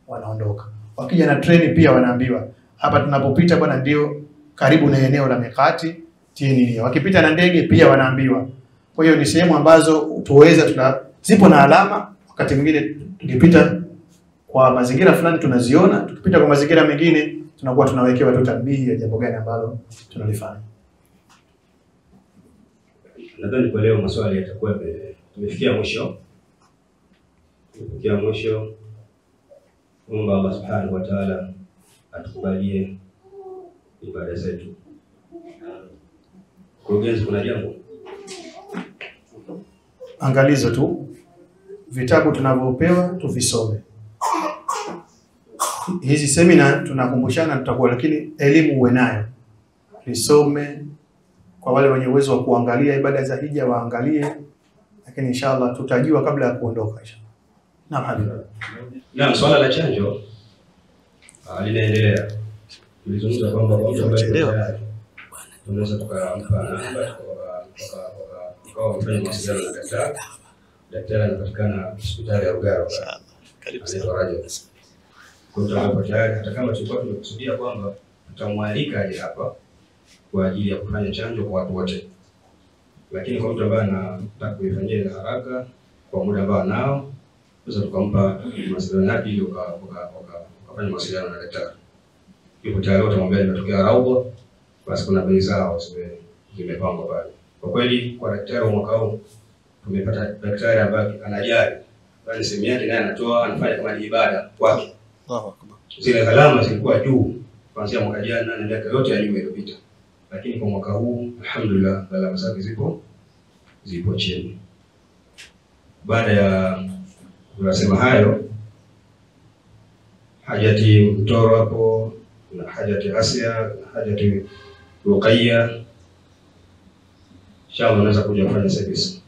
wanaondoka. Wakija na treni pia wanaambiwa hapa tunapopita bwana ndio karibu na eneo la miqati, tieni nia. Wakipita na ndege pia wanaambiwa. Kwa hiyo ni sehemu ambazo tuweza zipo na alama. Wakati mwingine tukipita kwa mazingira fulani tunaziona, tukipita kwa mazingira mengine tunakuwa tunawekewa tu tambihi ya jambo gani ambalo tunalifanya.
Nadhani kwa leo maswali yatakuwa tumefikia mwisho. Mungu Allah Subhanahu wa Ta'ala atukubalie ibada zetu. Kurugenzi, kuna jambo?
Angalizo tu, vitabu tunavyopewa tuvisome. Hizi semina tunakumbushana tutakuwa, lakini elimu uwe nayo. Lisome, kwa wale wenye uwezo wa kuangalia ibada za hija waangalie, lakini inshallah tutajua kabla ya kuondoka inshallah. Naam habibi.
Naam, swala la chanjo linaendelea. Tulizungumza kwamba tunaweza tukampa namba kwa mfanya mawasiliano na daktari. Daktari anapatikana hospitali ya Ugaro. Karibu sana. Kwa tayari, hata kama tulikuwa tumekusudia kwamba tutamwalika aje hapa kwa ajili ya kufanya chanjo kwa watu wote, lakini kwa mtu ambaye anataka kuifanyia haraka kwa muda ambao nao, sasa tukampa mawasiliano yake ili ukafanya mawasiliano na daktari. Yupo tayari, utamwambia nimetokea Raudha, basi kuna bei zao zimepangwa pale. Kwa kweli kwa daktari wa mwaka huu tumepata daktari ambaye anajali, bali sehemu yake naye anatoa, anafanya kama ni ibada kwake. Zile gharama zilikuwa juu kuanzia mwaka jana na miaka yote ya nyuma iliyopita, lakini kwa mwaka huu alhamdulillah gharama zake zipo chini. Baada ya kusema hayo, Hajati Mtoro hapo na Hajati Asia na Hajati Ruqayya, inshallah unaweza kuja kufanya service.